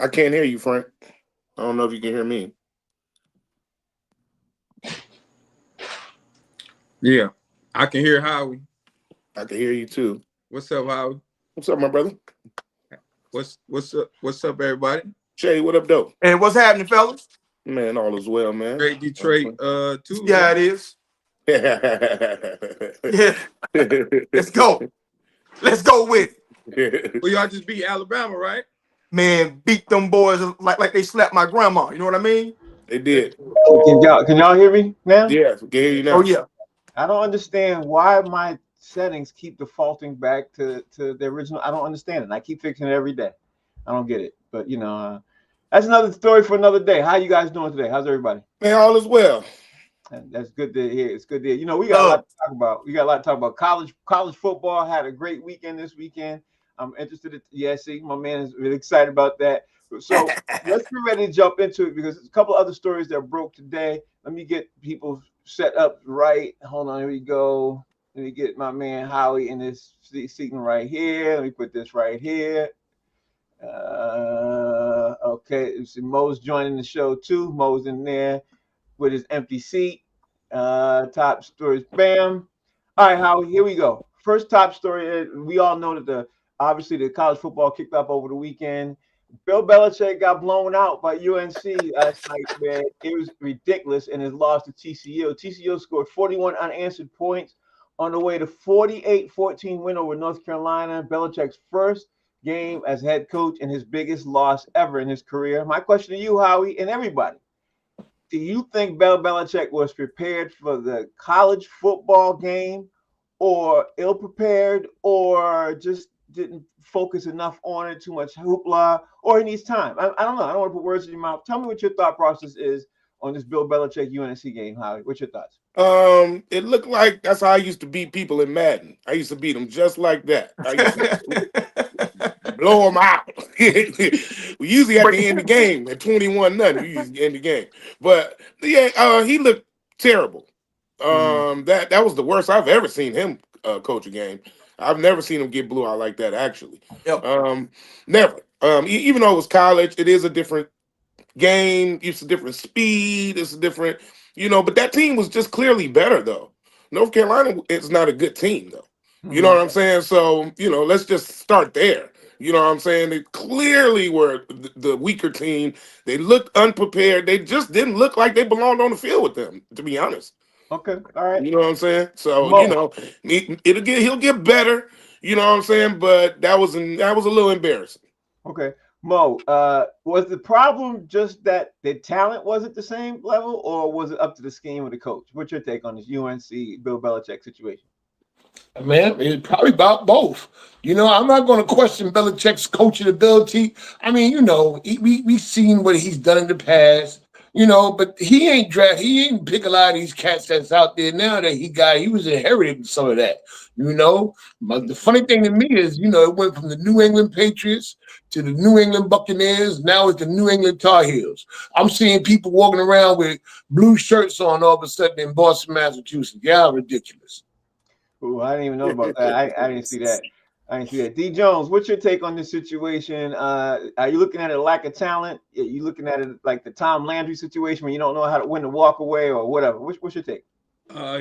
I can't hear you, Frank. I don't know if you can hear me. Yeah, I can hear Howie. I can hear you too. What's up, Howie? What's up, my brother? What's up? What's up, everybody? Shay, what up, though? And what's happening, fellas? Man, all is well, man. Great Detroit, Tuesday. Yeah, it is. Yeah. Let's go. Let's go with it. Well, y'all just beat Alabama, right? Man, beat them boys like they slapped my grandma. You know what I mean? They did. Can y'all hear me now? Yes, we can hear you now. Oh, yeah. I don't understand why my settings keep defaulting back to the original. I don't understand it. I keep fixing it every day. I don't get it. But, that's another story for another day. How you guys doing today? How's everybody? Man, all is well. That's good to hear. It's good to hear. We got a lot to talk about. We got a lot to talk about. College football had a great weekend this weekend. I'm interested. See, my man is really excited about that. So let's be ready to jump into it because there's a couple other stories that broke today. Let me get people set up right. Hold on, here we go. Let me get my man Howie in this seating right here. Let me put this right here. Okay, see Mo's joining the show too. Mo's in there with his empty seat. Top stories, bam. All right, Howie, here we go. First top story. We all know that obviously the college football kicked off over the weekend. Bill Belichick got blown out by UNC last night, man. It was ridiculous in his loss to TCU. TCU scored 41 unanswered points on the way to 48-14 win over North Carolina. Belichick's first game as head coach and his biggest loss ever in his career. My question to you, Howie, and everybody. Do you think Bill Belichick was prepared for the college football game or ill-prepared or just didn't focus enough on it, too much hoopla, or he needs time? I don't know. I don't want to put words in your mouth. Tell me what your thought process is on this Bill Belichick UNC game, Howie. What's your thoughts? It looked like that's how I used to beat people in Madden. I used to beat them just like that. I used to blow them out. We usually at the end of the game at 21-0. We usually end the game. But yeah, he looked terrible. That was the worst I've ever seen him coach a game. I've never seen him get blew out like that, actually. Yep. Never. Even though it was college, it is a different game. It's a different speed. It's a different, but that team was just clearly better, though. North Carolina is not a good team, though. You know what I'm saying? So, let's just start there. You know what I'm saying? They clearly were the weaker team. They looked unprepared. They just didn't look like they belonged on the field with them, to be honest. Okay, all right. You know what I'm saying? So, he'll get better, you know what I'm saying? But that was a little embarrassing. Okay. Mo, was the problem just that the talent wasn't the same level, or was it up to the scheme of the coach? What's your take on this UNC Bill Belichick situation? Man, it's probably about both. I'm not going to question Belichick's coaching ability. I mean, we've seen what he's done in the past. But he ain't pick a lot of these cats that's out there now that he was inherited some of that, But the funny thing to me is, it went from the New England Patriots to the New England Buccaneers. Now it's the New England Tar Heels. I'm seeing people walking around with blue shirts on all of a sudden in Boston, Massachusetts. Yeah, ridiculous. Oh, I didn't even know about that. I didn't see that. D. Jones, what's your take on this situation? Are you looking at a lack of talent? Are you looking at it like the Tom Landry situation when you don't know when to walk away or whatever? What's your take?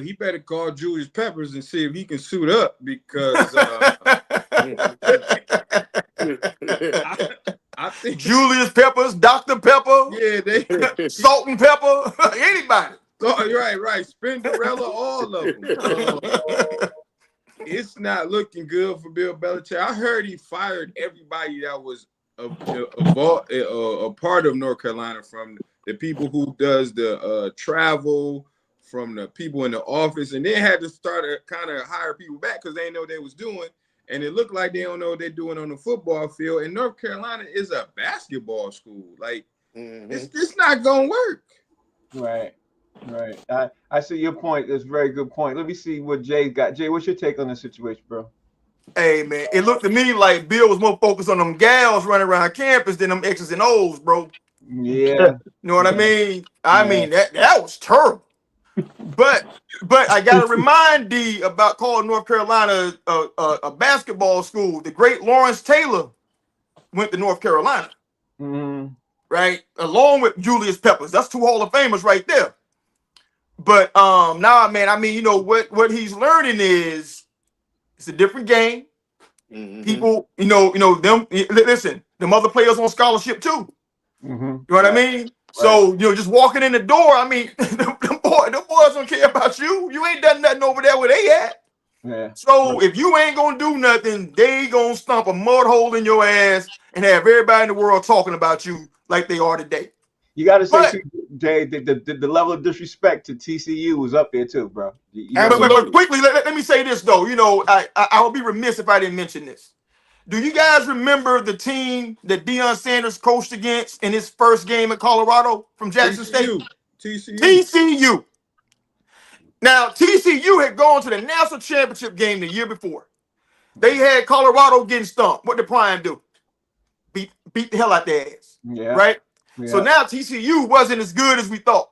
He better call Julius Peppers and see if he can suit up because I think Julius Peppers, Dr. Pepper, Salt and Pepper, anybody. Right. Spinderella, all of them. It's not looking good for Bill Belichick. I heard he fired everybody that was a part of North Carolina, from the people who does the travel, from the people in the office, and then had to start to kind of hire people back because they didn't know what they was doing. And it looked like they don't know what they're doing on the football field. And North Carolina is a basketball school. Like, it's not going to work. Right. I see your point. That's a very good point. Let me see what Jay got. Jay, what's your take on this situation, bro? Hey, man, it looked to me like Bill was more focused on them gals running around campus than them X's and O's, bro. Yeah. You know what I mean? I mean, that was terrible. But I got to remind D about calling North Carolina a basketball school. The great Lawrence Taylor went to North Carolina. Mm-hmm. right? Along with Julius Peppers. That's 2 Hall of Famers right there. But man, I mean, you know what he's learning is it's a different game. Mm-hmm. People, them. Listen, them other players on scholarship too. Mm-hmm. You know what I mean? Right. So just walking in the door. I mean, them boys don't care about you. You ain't done nothing over there where they at. Yeah. So if you ain't gonna do nothing, they gonna stomp a mud hole in your ass and have everybody in the world talking about you like they are today. You got to say But too, Jay, the level of disrespect to TCU was up there too, bro. but quickly, let me say this though. I would be remiss if I didn't mention this. Do you guys remember the team that Deion Sanders coached against in his first game at Colorado from Jackson State? TCU. Now, TCU had gone to the national championship game the year before. They had Colorado getting stumped. What did Prime do? Beat the hell out their ass. Yeah. Right? Yeah. So now TCU wasn't as good as we thought.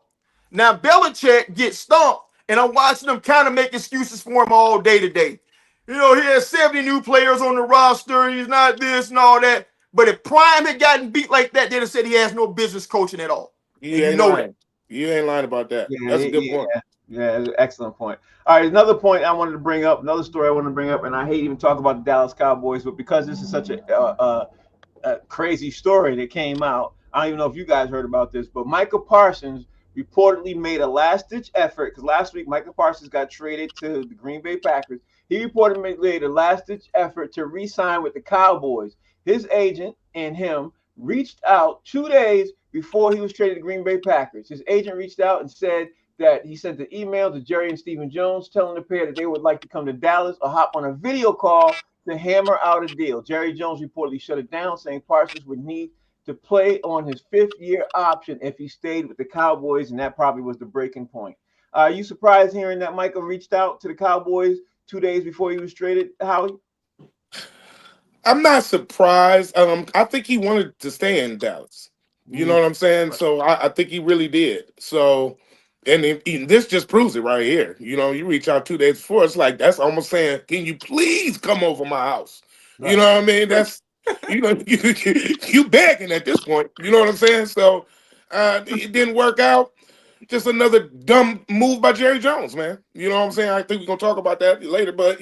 Now Belichick gets stumped, and I'm watching them kind of make excuses for him all day today. He has 70 new players on the roster. He's not this and all that. But if Prime had gotten beat like that, they'd have said he has no business coaching at all. You ain't lying. You ain't lying about that. Yeah, That's a good point. Yeah, it's an excellent point. All right, another point I wanted to bring up, another story I want to bring up, and I hate even talk about the Dallas Cowboys, but because this is such a crazy story that came out, I don't even know if you guys heard about this, but Micah Parsons reportedly made a last-ditch effort, because last week Micah Parsons got traded to the Green Bay Packers. He reportedly made a last-ditch effort to re-sign with the Cowboys. His agent and him reached out 2 days before he was traded to the Green Bay Packers. His agent reached out and said that he sent an email to Jerry and Stephen Jones telling the pair that they would like to come to Dallas or hop on a video call to hammer out a deal. Jerry Jones reportedly shut it down, saying Parsons would need to play on his 5th-year option if he stayed with the Cowboys, and that probably was the breaking point. Are you surprised hearing that Michael reached out to the Cowboys 2 days before he was traded, Howie? I'm not surprised. I think he wanted to stay in Dallas. You know what I'm saying? So I think he really did. So, and this just proves it right here. You reach out 2 days before, it's like that's almost saying, "Can you please come over my house?" Right. You know what I mean? That's you begging at this point. You know what I'm saying? So it didn't work out. Just another dumb move by Jerry Jones, man. You know what I'm saying? I think we're gonna talk about that later, but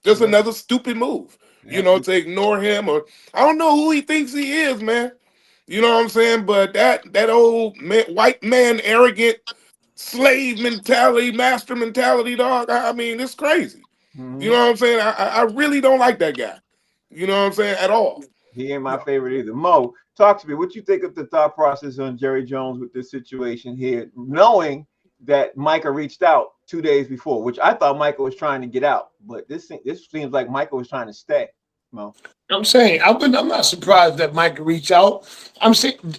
just another stupid move. To ignore him, or I don't know who he thinks he is, man. You know what I'm saying? But that old white man, arrogant slave mentality, master mentality, dog. I mean, it's crazy. Mm-hmm. You know what I'm saying? I really don't like that guy. You know what I'm saying? At all. He ain't my favorite either. Mo, talk to me. What you think of the thought process on Jerry Jones with this situation here, knowing that Micah reached out 2 days before, which I thought Micah was trying to get out, but this seems like Micah was trying to stay. Mo, I'm saying I'm not surprised that Micah reached out. I'm saying,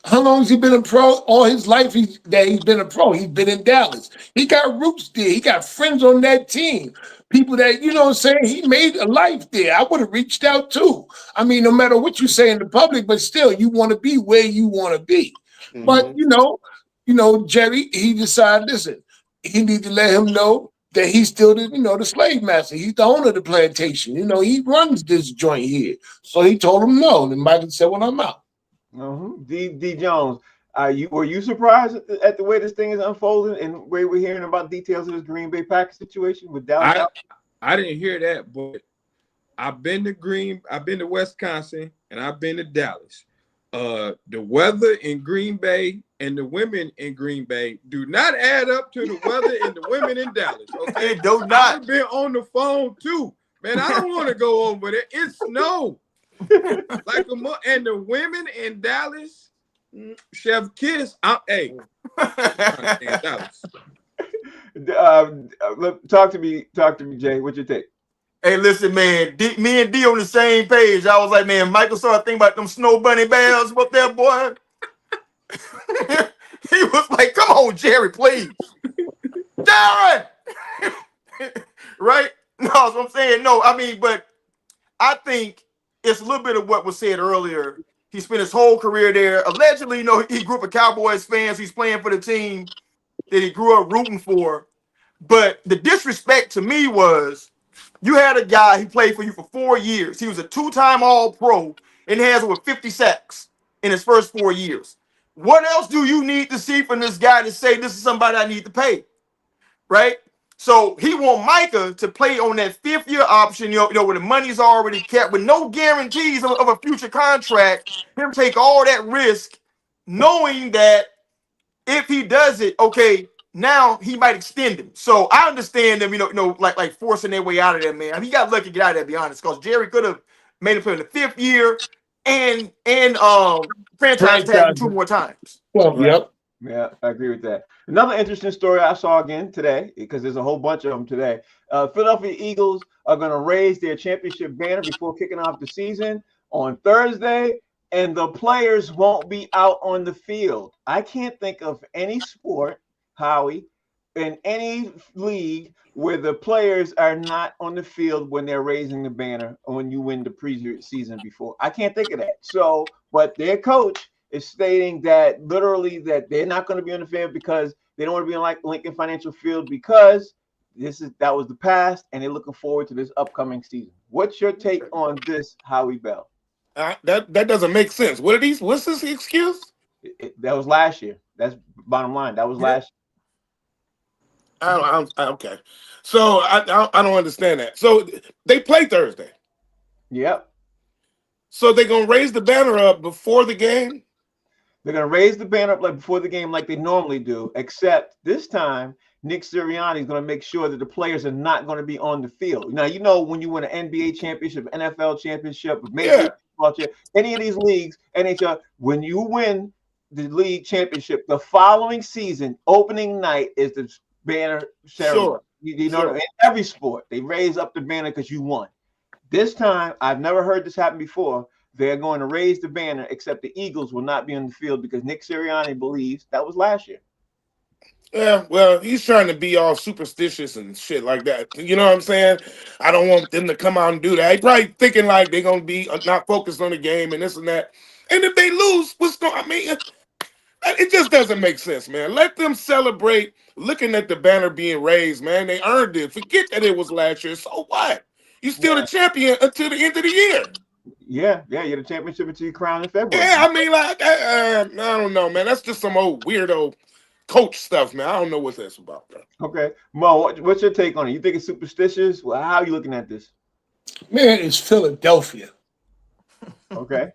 how long has he been a pro? All his life he's been a pro. He's been in Dallas. He got roots there. He got friends on that team. People that, you know what I'm saying, he made a life there. I would have reached out too. I mean, no matter what you say in the public, but still, you want to be where you want to be. Mm-hmm. But, Jerry, he decided, listen, he need to let him know that he's still the slave master. He's the owner of the plantation. He runs this joint here. So he told him no. And Michael said, well, I'm out. Mm-hmm. D. Jones, were you surprised at the way this thing is unfolding and where we're hearing about details of this Green Bay Packers situation with Dallas? I didn't hear that, but I've been to Wisconsin, and I've been to Dallas. The weather in Green Bay and the women in Green Bay do not add up to the weather and the women in Dallas. Okay, it do not. I've been on the phone too, man. I don't want to go over there. It snowed like and the women in Dallas, Chef Kiss. Hey, Dallas. Talk to me, Jay. What you think? Hey, listen, man. Me and D on the same page. I was like, man, Michael started thinking about them snow bunny bears up there, boy. He was like, come on, Jerry, please. Darren! Right? No, that's what I'm saying. No, I mean, but I think it's a little bit of what was said earlier. He spent his whole career there. Allegedly, he grew up a Cowboys fans. He's playing for the team that he grew up rooting for. But the disrespect to me was, you had a guy, he played for you for 4 years. He was a 2-time All-Pro. and he has over 50 sacks in his first 4 years. What else do you need to see from this guy to say this is somebody I need to pay? Right? So he want Micah to play on that 5th-year option, where the money's already kept with no guarantees of a future contract. Him take all that risk, knowing that if he does it, okay, now he might extend him. So I understand them, like forcing their way out of there, man. I mean, he got lucky to get out of there, to be honest, because Jerry could have made him play in the 5th year and franchise tag him 2 more times. Well, yep. Yeah, I agree with that. Another interesting story I saw again today, because there's a whole bunch of them today. Philadelphia Eagles are going to raise their championship banner before kicking off the season on Thursday, and the players won't be out on the field. I can't think of any sport, Howie, in any league where the players are not on the field when they're raising the banner or when you win the preseason before. I can't think of that. So, but their coach is stating that literally that they're not going to be on the field because they don't want to be on Lincoln Financial Field because that was the past and they're looking forward to this upcoming season. What's your take on this, Howie Bell? That doesn't make sense. What's this excuse? That was last year. That's bottom line. That was last year. Okay. So I don't understand that. So they play Thursday. Yep. So they're gonna raise the banner up before the game. They're going to raise the banner up like before the game like they normally do, except this time, Nick Sirianni is going to make sure that the players are not going to be on the field. Now, when you win an NBA championship, NFL championship, Major League, any of these leagues, NHL, when you win the league championship, the following season, opening night is the banner ceremony. Sure. In every sport, they raise up the banner because you won. This time, I've never heard this happen before. They're going to raise the banner, except the Eagles will not be on the field because Nick Sirianni believes that was last year. Yeah, well, he's trying to be all superstitious and shit like that. You know what I'm saying? I don't want them to come out and do that. He's probably thinking like they're going to be not focused on the game and this and that. And if they lose, it just doesn't make sense, man. Let them celebrate looking at the banner being raised, man. They earned it. Forget that it was last year. So what? You're still the champion until the end of the year. Yeah, you're the championship until you crown in February. Yeah, I mean, I don't know, man. That's just some old weirdo coach stuff, man. I don't know what that's about, bro. Okay, Mo, what's your take on it? You think it's superstitious? Well, how are you looking at this? Man, it's Philadelphia. Okay.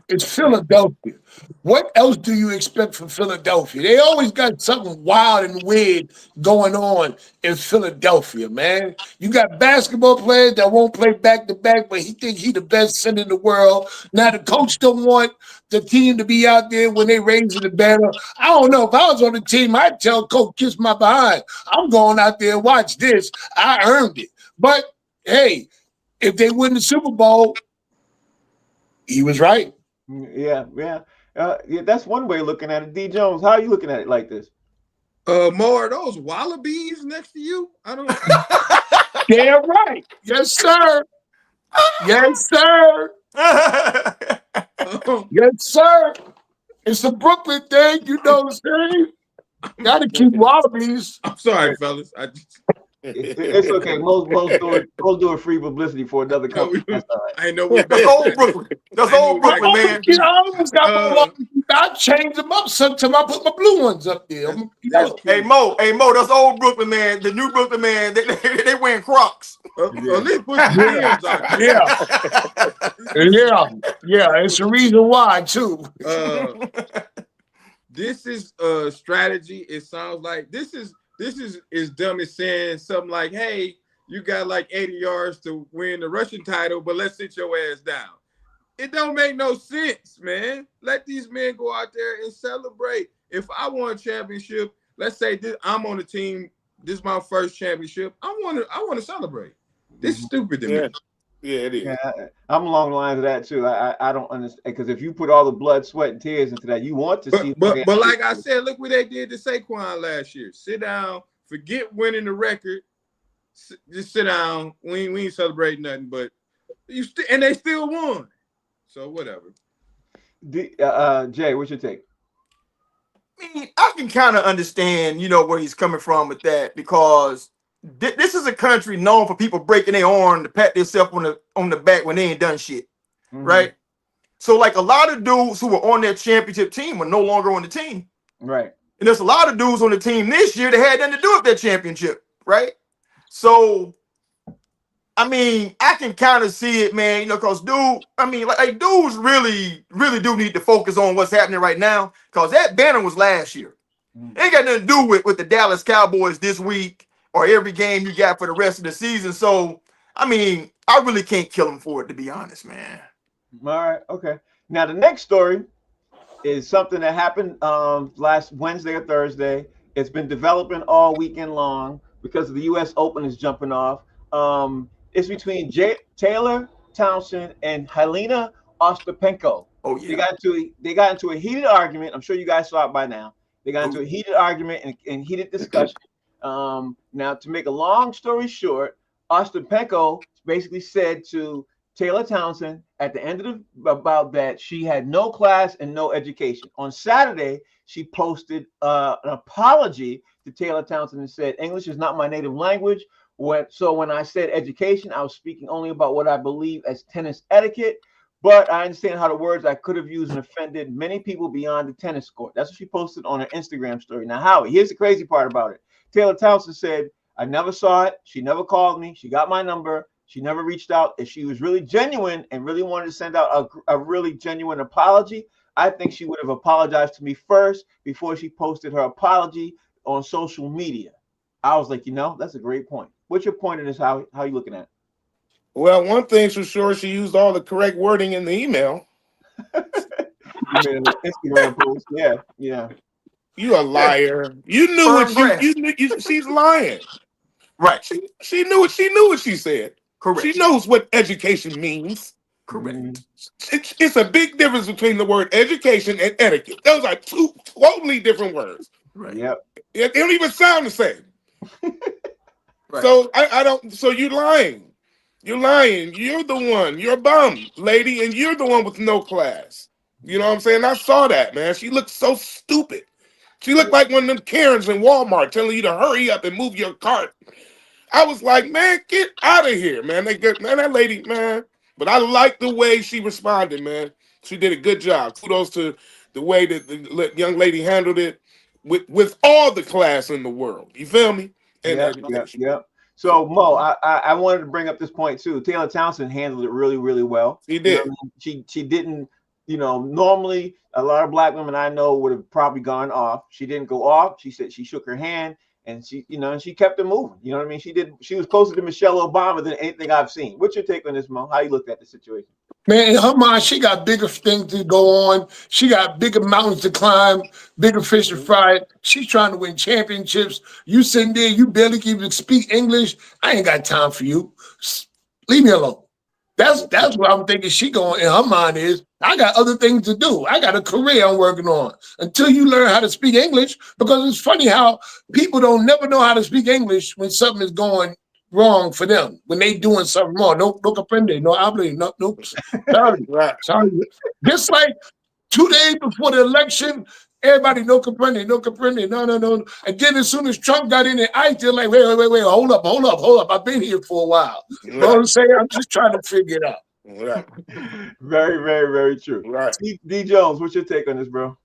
It's Philadelphia. What else do you expect from Philadelphia? They always got something wild and weird going on in Philadelphia, man. You got basketball players that won't play back-to-back, but he think he the best center in the world. Now the coach don't want the team to be out there when they raising the banner. I don't know. If I was on the team, I'd tell coach, kiss my behind. I'm going out there and watch this. I earned it. But, hey, if they win the Super Bowl, he was right. Yeah. That's one way of looking at it. D. Jones, how are you looking at it like this? Mo, are those wallabies next to you? I don't know. Damn right. Yes, sir. Yes, sir. Yes, sir. It's a Brooklyn thing, you know what I'm saying? Gotta keep wallabies. I'm sorry, fellas. It's okay. Most do a free publicity for another company. That's all right. I know we're That's old Brooklyn. That's old Brooklyn, man. You know, I changed them up sometimes. I put my blue ones up there. Hey Mo, that's old Brooklyn, man. The new Brooklyn, man, they wearing Crocs. At least put your hands out. Yeah. It's a reason why too. This is a strategy. It sounds like this is as dumb as saying something like, hey, you got like 80 yards to win the rushing title, but let's sit your ass down. It don't make no sense, man. Let these men go out there and celebrate. If I won a championship, let's say I'm on the team, this is my first championship, I want to celebrate. This is stupid to me. Yeah, it is. Yeah, I'm along the lines of that too. I don't understand, because if you put all the blood, sweat, and tears into that, you want to see. But like I said, look what they did to Saquon last year. Sit down, forget winning the record. Just sit down. We ain't celebrating nothing, but and they still won. So whatever. Jay, what's your take? I mean, I can kind of understand, where he's coming from with that, because this is a country known for people breaking their arm to pat themselves on the back when they ain't done shit, right? So like a lot of dudes who were on that championship team were no longer on the team. Right. And there's a lot of dudes on the team this year that had nothing to do with that championship, right? So, I mean, I can kind of see it, man, you know, because like dudes really, really do need to focus on what's happening right now, because that banner was last year. It ain't got nothing to do with the Dallas Cowboys this week or every game you got for the rest of the season. So, I mean, I really can't kill him for it, to be honest, man. All right. Okay. Now the next story is something that happened last Wednesday or Thursday. It's been developing all weekend long because the U.S. Open is jumping off. It's between Taylor Townsend and Helena Ostapenko. Oh yeah. They got into a heated argument. I'm sure you guys saw it by now. They got into a heated argument and heated discussion. Now, to make a long story short, Ostapenko basically said to Taylor Townsend at the end of about that she had no class and no education. On Saturday, she posted an apology to Taylor Townsend and said, "English is not my native language. So when I said education, I was speaking only about what I believe as tennis etiquette. But I understand how the words I could have used and offended many people beyond the tennis court." That's what she posted on her Instagram story. Now, Howie, here's the crazy part about it. Taylor Townsend said, "I never saw it. She never called me. She got my number. She never reached out. If she was really genuine and really wanted to send out a really genuine apology, I think she would have apologized to me first before she posted her apology on social media." I was like, that's a great point. What's your point in this? How you looking at it? Well, one thing's for sure, she used all the correct wording in the email. You made an Instagram post. Yeah. You a liar. You knew what you knew. She's lying. Right. She knew what she said. Correct. She knows what education means. Correct. It's a big difference between the word education and etiquette. Those are two totally different words. Right. Yep. They don't even sound the same. Right. So I don't. So you're lying. You're lying. You're the one. You're a bum, lady, and you're the one with no class. You know what I'm saying? I saw that, man. She looked so stupid. She looked like one of them Karens in Walmart telling you to hurry up and move your cart. I was like, man, get out of here, man. That lady, man. But I like the way she responded, man. She did a good job. Kudos to the way that the young lady handled it with all the class in the world. You feel me? And education. Yep. So Mo, I wanted to bring up this point too. Taylor Townsend handled it really, really well. She did. She didn't. Normally a lot of black women I know would have probably gone off. She didn't go off. She said she shook her hand and she kept it moving. You know what I mean? She was closer to Michelle Obama than anything I've seen. What's your take on this, Mo? How you looked at the situation? Man, in her mind, she got bigger things to go on. She got bigger mountains to climb, bigger fish to fry. She's trying to win championships. You sitting there, you barely can even speak English. I ain't got time for you. Leave me alone. That's what I'm thinking she going in her mind is, I got other things to do. I got a career I'm working on until you learn how to speak English, because it's funny how people don't never know how to speak English when something is going wrong for them, when they doing something wrong. No comprende, no hable, no. Sorry. Just like 2 days before the election, everybody no comprende, no. And then as soon as Trump got in, I feel like, wait, hold up. I've been here for a while. You know what I'm saying? I'm just trying to figure it out. Right. Very, very, very true. Right. D Jones, what's your take on this, bro?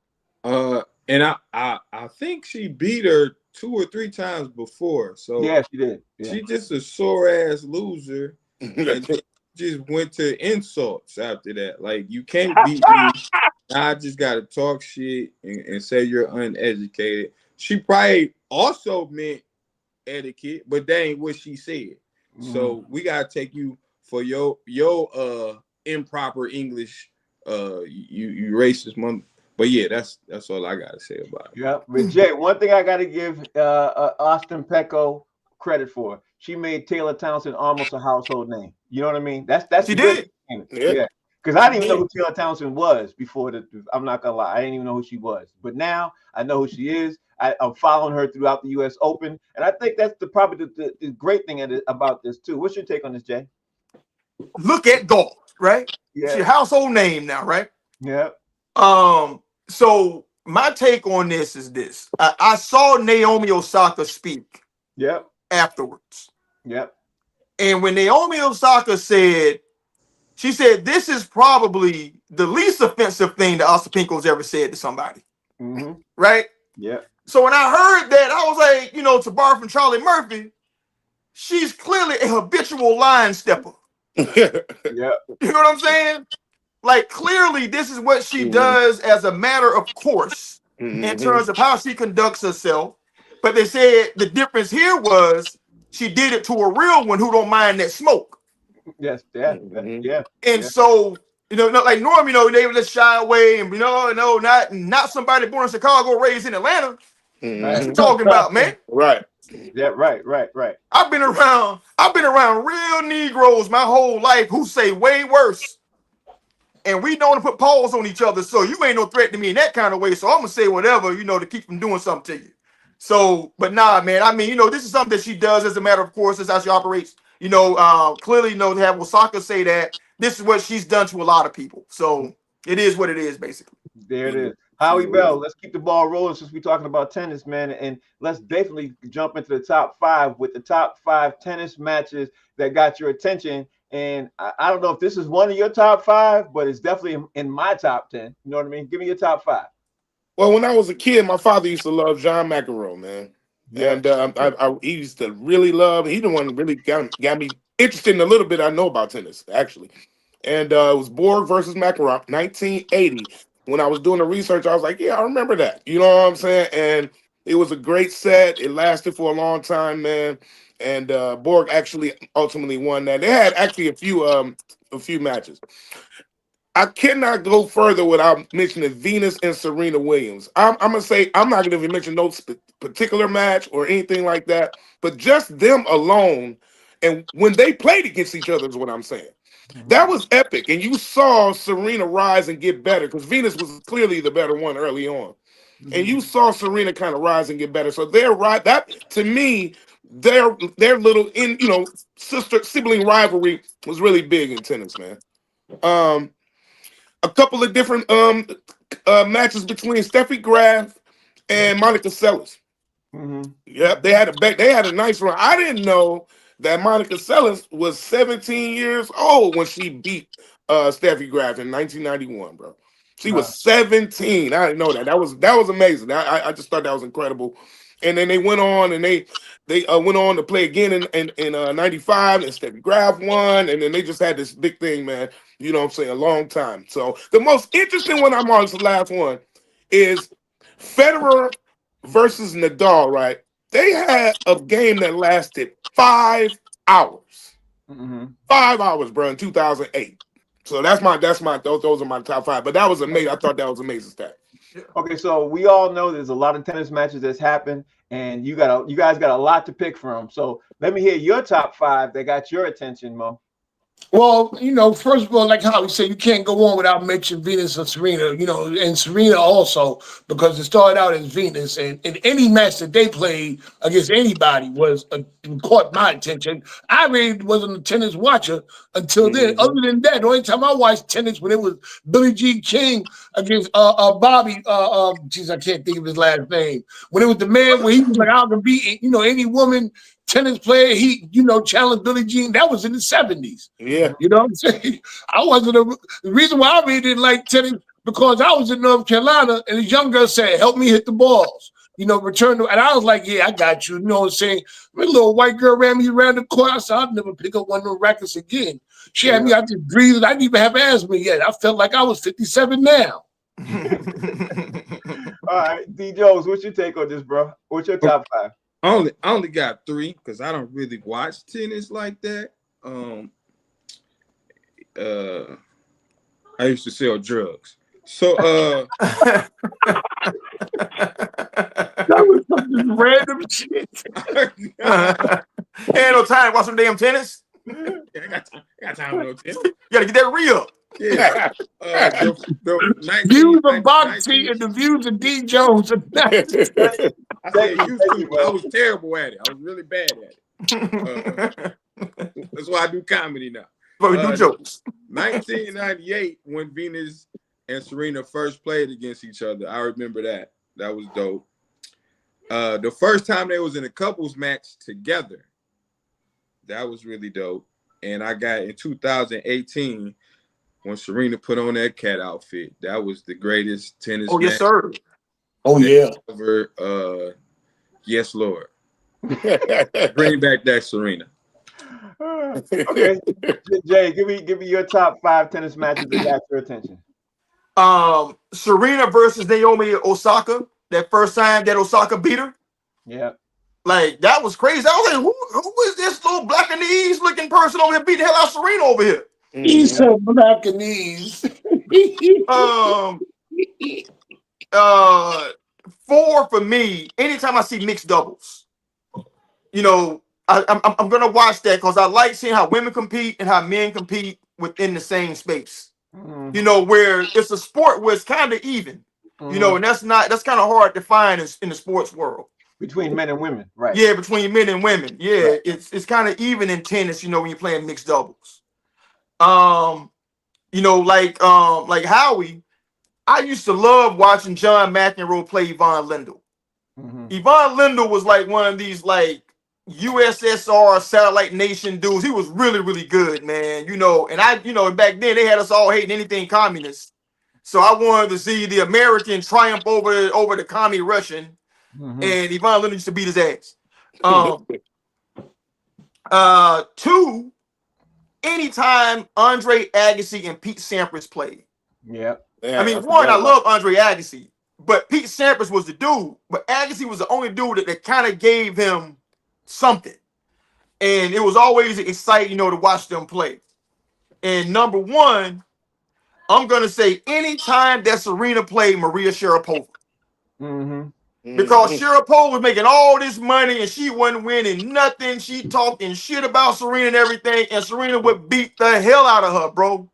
And I think she beat her 2 or 3 times before. So yeah, she did. Yeah. She just a sore ass loser. And just went to insults after that. Like, you can't beat me. I just gotta talk shit and say you're uneducated. She probably also meant etiquette, but that ain't what she said. So we gotta take you for your improper English. You racist mother. But yeah, that's all I gotta say about it. Yeah, but Jay, one thing I gotta give Ostapenko credit for, she made Taylor Townsend almost a household name. You know what I mean? That's she did. Yeah. Because I didn't even know who Taylor Townsend was before I'm not gonna lie, I didn't even know who she was. But now I know who she is. I'm following her throughout the U.S. Open, and I think that's probably the great thing about this too. What's your take on this, Jay? Look at golf, right? Yeah. It's your household name now, right? Yeah. So my take on this is this. I saw Naomi Osaka speak. Yep. Afterwards. Yep. And when Naomi Osaka said She said, this is probably the least offensive thing that Ostapenko's ever said to somebody. Mm-hmm. Right? Yeah. So when I heard that, I was like, to borrow from Charlie Murphy, she's clearly a habitual line stepper. Yeah. You know what I'm saying? Like, clearly, this is what she does as a matter of course in terms of how she conducts herself. But they said the difference here was she did it to a real one who don't mind that smoke. Yes. Yeah. Yeah. And so, not like Norm, they would just shy away and, not somebody born in Chicago, raised in Atlanta. What you talking about, man? Right. Yeah. Right. I've been around real Negroes my whole life who say way worse. And we don't put paws on each other, so you ain't no threat to me in that kind of way. So I'm gonna say whatever, to keep from doing something to you. So, but nah, man. I mean, this is something that she does as a matter of course. This is how she operates. Clearly, to have Osaka say that this is what she's done to a lot of people. So it is what it is, basically. There it is. Howie Bell, let's keep the ball rolling since we're talking about tennis, man. And let's definitely jump into the top 5 with the top 5 tennis matches that got your attention. And I don't know if this is one of your top 5, but it's definitely in my top 10. You know what I mean? Give me your top 5. Well, when I was a kid, my father used to love John McEnroe, man. Yeah. And he used to really love. He the one that really got me interested in a little bit I know about tennis, actually. And it was Borg versus McEnroe, 1980. When I was doing the research, I was like, yeah, I remember that. You know what I'm saying? And it was a great set. It lasted for a long time, man. And Borg actually ultimately won that. They had actually a few matches. I cannot go further without mentioning Venus and Serena Williams. I'm gonna say I'm not gonna even mention no particular match or anything like that, but just them alone, and when they played against each other is what I'm saying. That was epic, and you saw Serena rise and get better because Venus was clearly the better one early on, and you saw Serena kind of rise and get better. So they're right. That to me, their little sister sibling rivalry was really big in tennis, man. A couple of different matches between Steffi Graf and Monica Seles. Yep, they had a nice run. I didn't know that Monica Seles was 17 years old when she beat Steffi Graf in 1991, bro. She was 17. I didn't know that. That was amazing. I just thought that was incredible. And then they went on and they went on to play again in 95, and Steffi Graf won, and then they just had this big thing, man. You know what I'm saying? A long time. So the most interesting one I'm on is the last one is Federer versus Nadal, right? They had a game that lasted 5 hours. 5 hours, bro, in 2008. So those are my top 5. But that was amazing. I thought that was amazing stat. Okay, so we all know there's a lot of tennis matches that's happened, and you guys got a lot to pick from. So let me hear your top 5 that got your attention, Mo. Well, first of all, like how we said, you can't go on without mentioning Venus and Serena, and Serena also, because it started out as Venus, and in any match that they played against anybody caught my attention. I really wasn't a tennis watcher until then. Other than that, the only time I watched tennis when it was Billie Jean King against Bobby, I can't think of his last name. When it was the man where he was like, I can beat, any woman tennis player, he, challenged Billie Jean. That was in the 70s. Yeah. You know what I'm saying? The reason why I really didn't like tennis because I was in North Carolina and this young girl said, help me hit the balls. Return to, and I was like, yeah, I got you. You know what I'm saying? My little white girl ran me around the court. I said, I'll never pick up one of those rackets again. She had me, I just breathed. I didn't even have asthma yet. I felt like I was 57 now. All right, D. Jones, what's your take on this, bro? What's your top 5? I only got 3 because I don't really watch tennis like that. I used to sell drugs. So that was some random shit. Ain't no time to watch some damn tennis. I got time for no tennis. You gotta get that real. Yeah. The views of Bob T and the views of D. Jones. I said I was terrible at it. I was really bad at it. That's why I do comedy now. But we do jokes. 1998, when Venus and Serena first played against each other, I remember that. That was dope. The first time they was in a couples match together, that was really dope. And I got in 2018, when Serena put on that cat outfit. That was the greatest tennis Oh, yes, match sir. Oh yeah. ever. Yes, Lord. Bring back that Serena. Okay, Jay, give me your top 5 tennis matches that got your attention. Serena versus Naomi Osaka. That first time that Osaka beat her. Yeah. Like, that was crazy. I was like, who is this little black and ease looking person over here beating the hell out of Serena over here? He's so black and knees. Um, 4 for me. Anytime I see mixed doubles, you know, I'm gonna watch that because I like seeing how women compete and how men compete within the same space. Mhm. You know, where it's a sport where it's kind of even. You know, and that's kind of hard to find in the sports world. Between men and women, right? Yeah, between men and women. Yeah, Right. it's kind of even in tennis, you know, when you're playing mixed doubles. You know, like Howie, I used to love watching John McEnroe play Yvonne Lindell. Yvonne Lindell was like one of these like USSR satellite nation dudes. He was really, really good, man. You know, and back then they had us all hating anything communist. So I wanted to see the American triumph over the commie Russian. And Yvonne Lindell used to beat his ass. 2, anytime Andre Agassi and Pete Sampras played. Yeah. I mean, I love Andre Agassi, but Pete Sampras was the dude. But Agassi was the only dude that kind of gave him something. And it was always exciting, you know, to watch them play. And number 1, I'm going to say anytime that Serena played Maria Sharapova. Because Sharapova was making all this money and she wasn't winning nothing. She talking shit about Serena and everything, and Serena would beat the hell out of her, bro.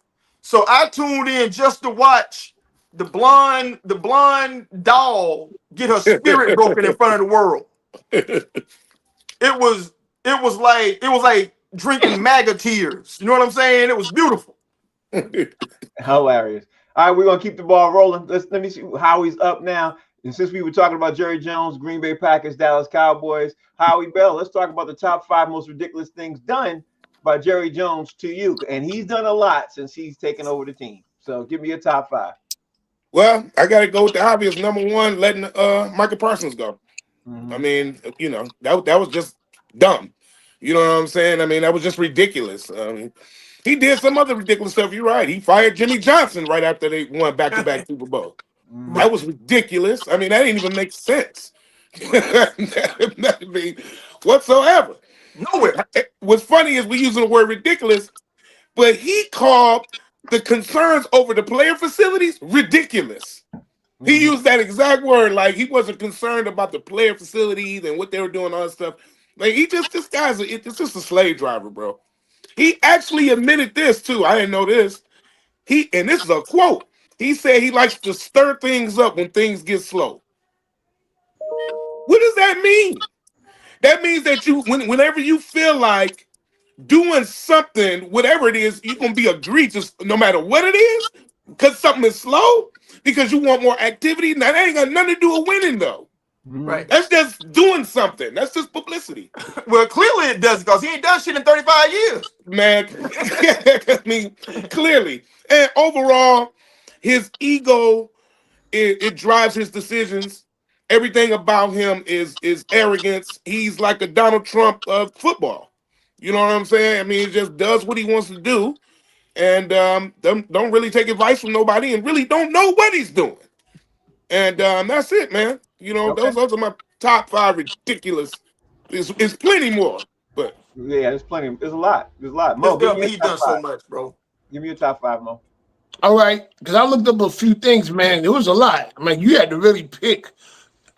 So I tuned in just to watch the blonde doll get her spirit broken in front of the world. It was like drinking MAGA tears. You know what I'm saying? It was beautiful. Hilarious. All right, we're gonna keep the ball rolling. Let me see how he's up now. And since we were talking about Jerry Jones, Green Bay Packers, Dallas Cowboys, Howie Bell, let's talk about the top 5 most ridiculous things done by Jerry Jones to you. And he's done a lot since he's taken over the team. So give me your top 5. Well, I got to go with the obvious. Number 1, letting Micah Parsons go. I mean, you know, that was just dumb. You know what I'm saying? I mean, that was just ridiculous. He did some other ridiculous stuff. You're right. He fired Jimmy Johnson right after they won back-to-back Super Bowl. That was ridiculous. I mean, that didn't even make sense. Nothing whatsoever. Nowhere. What's funny is we using the word ridiculous, but he called the concerns over the player facilities ridiculous. He used that exact word, like he wasn't concerned about the player facilities and what they were doing, all that stuff. Like this guy's it's just a slave driver, bro. He actually admitted this too. I didn't know this. And this is a quote. He said he likes to stir things up when things get slow. What does that mean? That means that whenever you feel like doing something, whatever it is, you're gonna be egregious no matter what it is, because something is slow, because you want more activity. Now that ain't got nothing to do with winning, though. Right. That's just doing something. That's just publicity. Well, clearly it does, because he ain't done shit in 35 years. Man, I mean, clearly. And overall, his ego, it drives his decisions. Everything about him is arrogance. He's like a Donald Trump of football. You know what I'm saying? I mean, he just does what he wants to do, and don't really take advice from nobody, and really don't know what he's doing. And that's it, man. You know, those are my top 5 ridiculous. It's plenty more, but yeah, there's plenty. There's a lot. Mo, He's done so much, bro. Give me your top 5, Mo. All right, because I looked up a few things, man. It was a lot. I mean, you had to really pick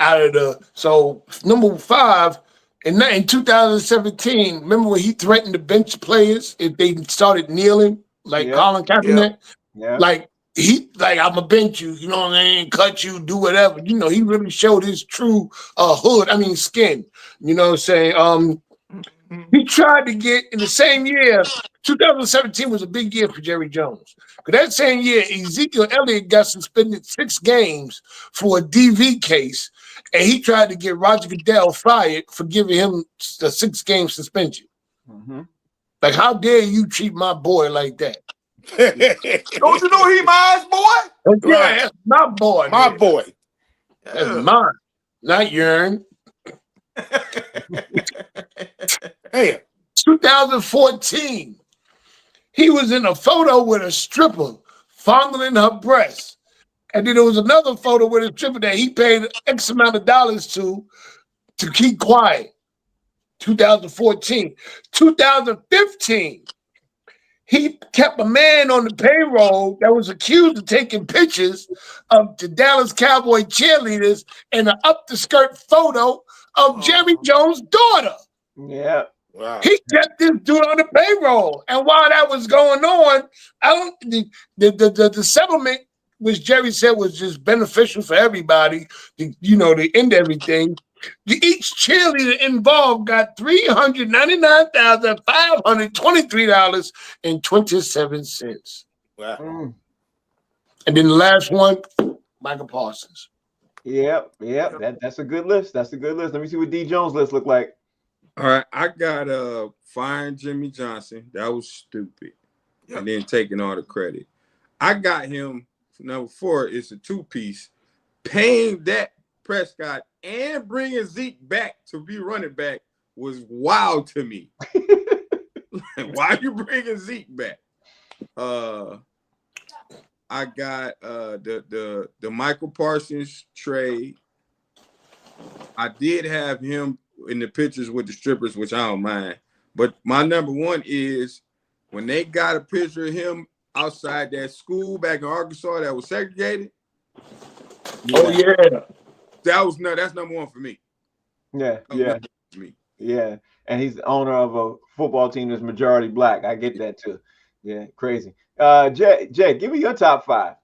out of the. So number 5 in 2017. Remember when he threatened to bench players if they started kneeling, like Colin Kaepernick? Yeah. Like I'm gonna bench you. You know what I mean? Cut you, do whatever. You know, he really showed his true skin. You know what I'm saying? He tried to get in the same year. 2017 was a big year for Jerry Jones. Because that same year, Ezekiel Elliott got suspended 6 games for a DV case, and he tried to get Roger Goodell fired for giving him a 6-game suspension. Like, how dare you treat my boy like that? Don't you know he my boy? That's Right. right. That's my boy. My man. boy. That's mine. Not yours. Damn. 2014. He was in a photo with a stripper fondling her breast. And then there was another photo with a stripper that he paid X amount of dollars to keep quiet. 2014. 2015. He kept a man on the payroll that was accused of taking pictures of the Dallas Cowboy cheerleaders and an up-the-skirt photo of Jerry Jones' daughter. Yeah. Wow. He kept this dude on the payroll. And while that was going on, the settlement, which Jerry said was just beneficial for everybody, to end everything. Each cheerleader involved got $399,523.27. Wow. And then the last one, Micah Parsons. Yep. That's a good list. That's a good list. Let me see what D Jones' list look like. All right, I got firing Jimmy Johnson. That was stupid. And then taking all the credit. I got him number 4. It's a 2-piece. Paying Dak Prescott and bringing Zeke back to be running back was wild to me. Why are you bringing Zeke back? I got the Michael Parsons trade. I did have him in the pictures with the strippers, which I don't mind. But my number 1 is when they got a picture of him outside that school back in Arkansas that was segregated. Oh yeah. That's number 1 for me. Yeah. For me. Yeah. And he's the owner of a football team that's majority black. I get that too. Yeah, crazy. Jay, give me your top 5. A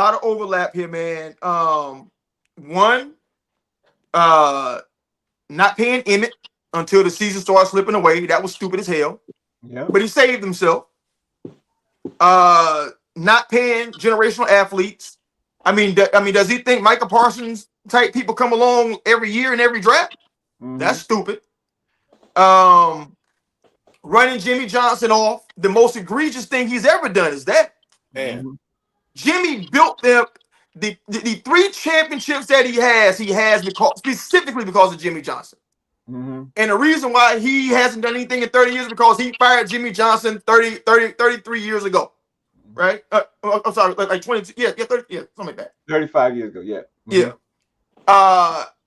lot of overlap here, man. One, not paying Emmett until the season started slipping away. That was stupid as hell. Yeah. But he saved himself. Not paying generational athletes. I mean, does he think Micah Parsons type people come along every year in every draft? Mhm. That's stupid. Running Jimmy Johnson off. The most egregious thing he's ever done is that. Man. Jimmy built the 3 championships that he has specifically because of Jimmy Johnson. Mm-hmm. And the reason why he hasn't done anything in 30 years is because he fired Jimmy Johnson 33 years ago. Right? I'm sorry, like 22. Yeah, 30, yeah, something like that. 35 years ago, yeah. Yeah.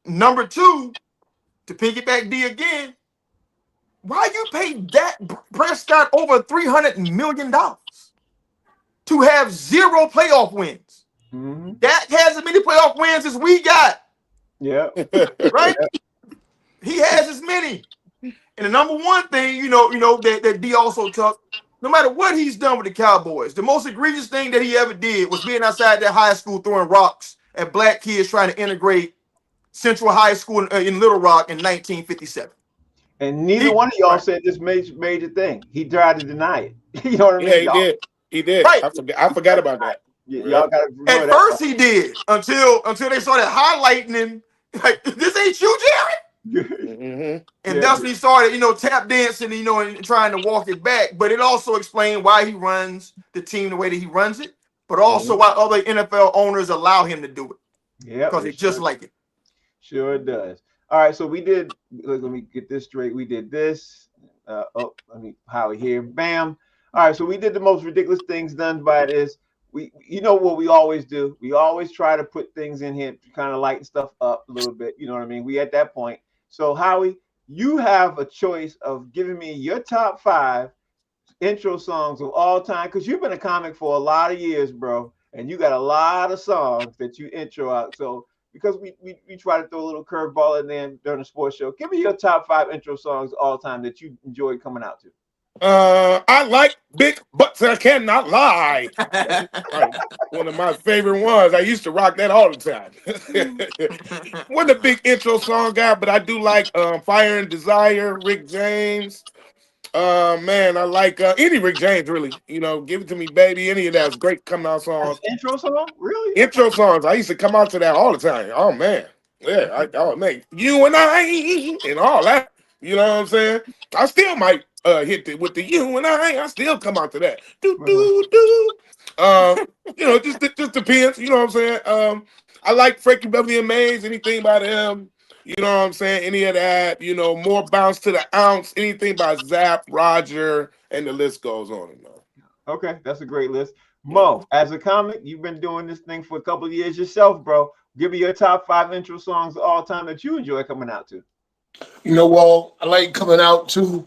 Number 2, to piggyback D again, why you pay Dak Prescott over $300 million to have 0 playoff wins? Mm-hmm. Dak has as many playoff wins as we got. Yeah. Right? He has as many. And the number 1 thing, that D also took, no matter what he's done with the Cowboys, the most egregious thing that he ever did was being outside that high school throwing rocks at black kids trying to integrate Central High School in Little Rock in 1957. And neither one of y'all said this major thing. He tried to deny it. You know what I mean? Yeah, he did. He did. Right. I forgot about that. Y'all got to At first he did until they started highlighting him. Like, this ain't you, Jerry. Mm-hmm. And that's when he started, tap dancing, and trying to walk it back. But it also explained why he runs the team the way that he runs it, but also why other NFL owners allow him to do it. Yeah, because they just like it. Sure does. All right, so we did. Let me get this straight. We did this. Howie here. Bam. All right, so we did the most ridiculous things done by this. You know what we always do? We always try to put things in here to kind of lighten stuff up a little bit. You know what I mean? We at that point. So Howie, you have a choice of giving me your top 5 intro songs of all time, because you've been a comic for a lot of years, bro, and you got a lot of songs that you intro out. So because we try to throw a little curveball in there during the sports show, give me your top 5 intro songs of all time that you enjoyed coming out to. I like big butts, I cannot lie. Right. One of my favorite ones. I used to rock that all the time. Wasn't a big intro song guy, but I do like Fire and Desire, Rick James. Man, I like any Rick James, really. Give It To Me, Baby. Any of that's great coming out songs. Intro song? Really? Intro songs. I used to come out to that all the time. Oh, man. Yeah, man. You and I and all that. You know what I'm saying? I still might hit with the you and I still come out to that. Do do do. Just depends. You know what I'm saying? I like Frankie Beverly and Mays. Anything by them. You know what I'm saying? Any of that. More bounce to the ounce. Anything by Zapp, Roger, and the list goes on and on. Okay, that's a great list. Mo, as a comic, you've been doing this thing for a couple of years yourself, bro. Give me your top 5 intro songs of all time that you enjoy coming out to. Well, I like coming out too.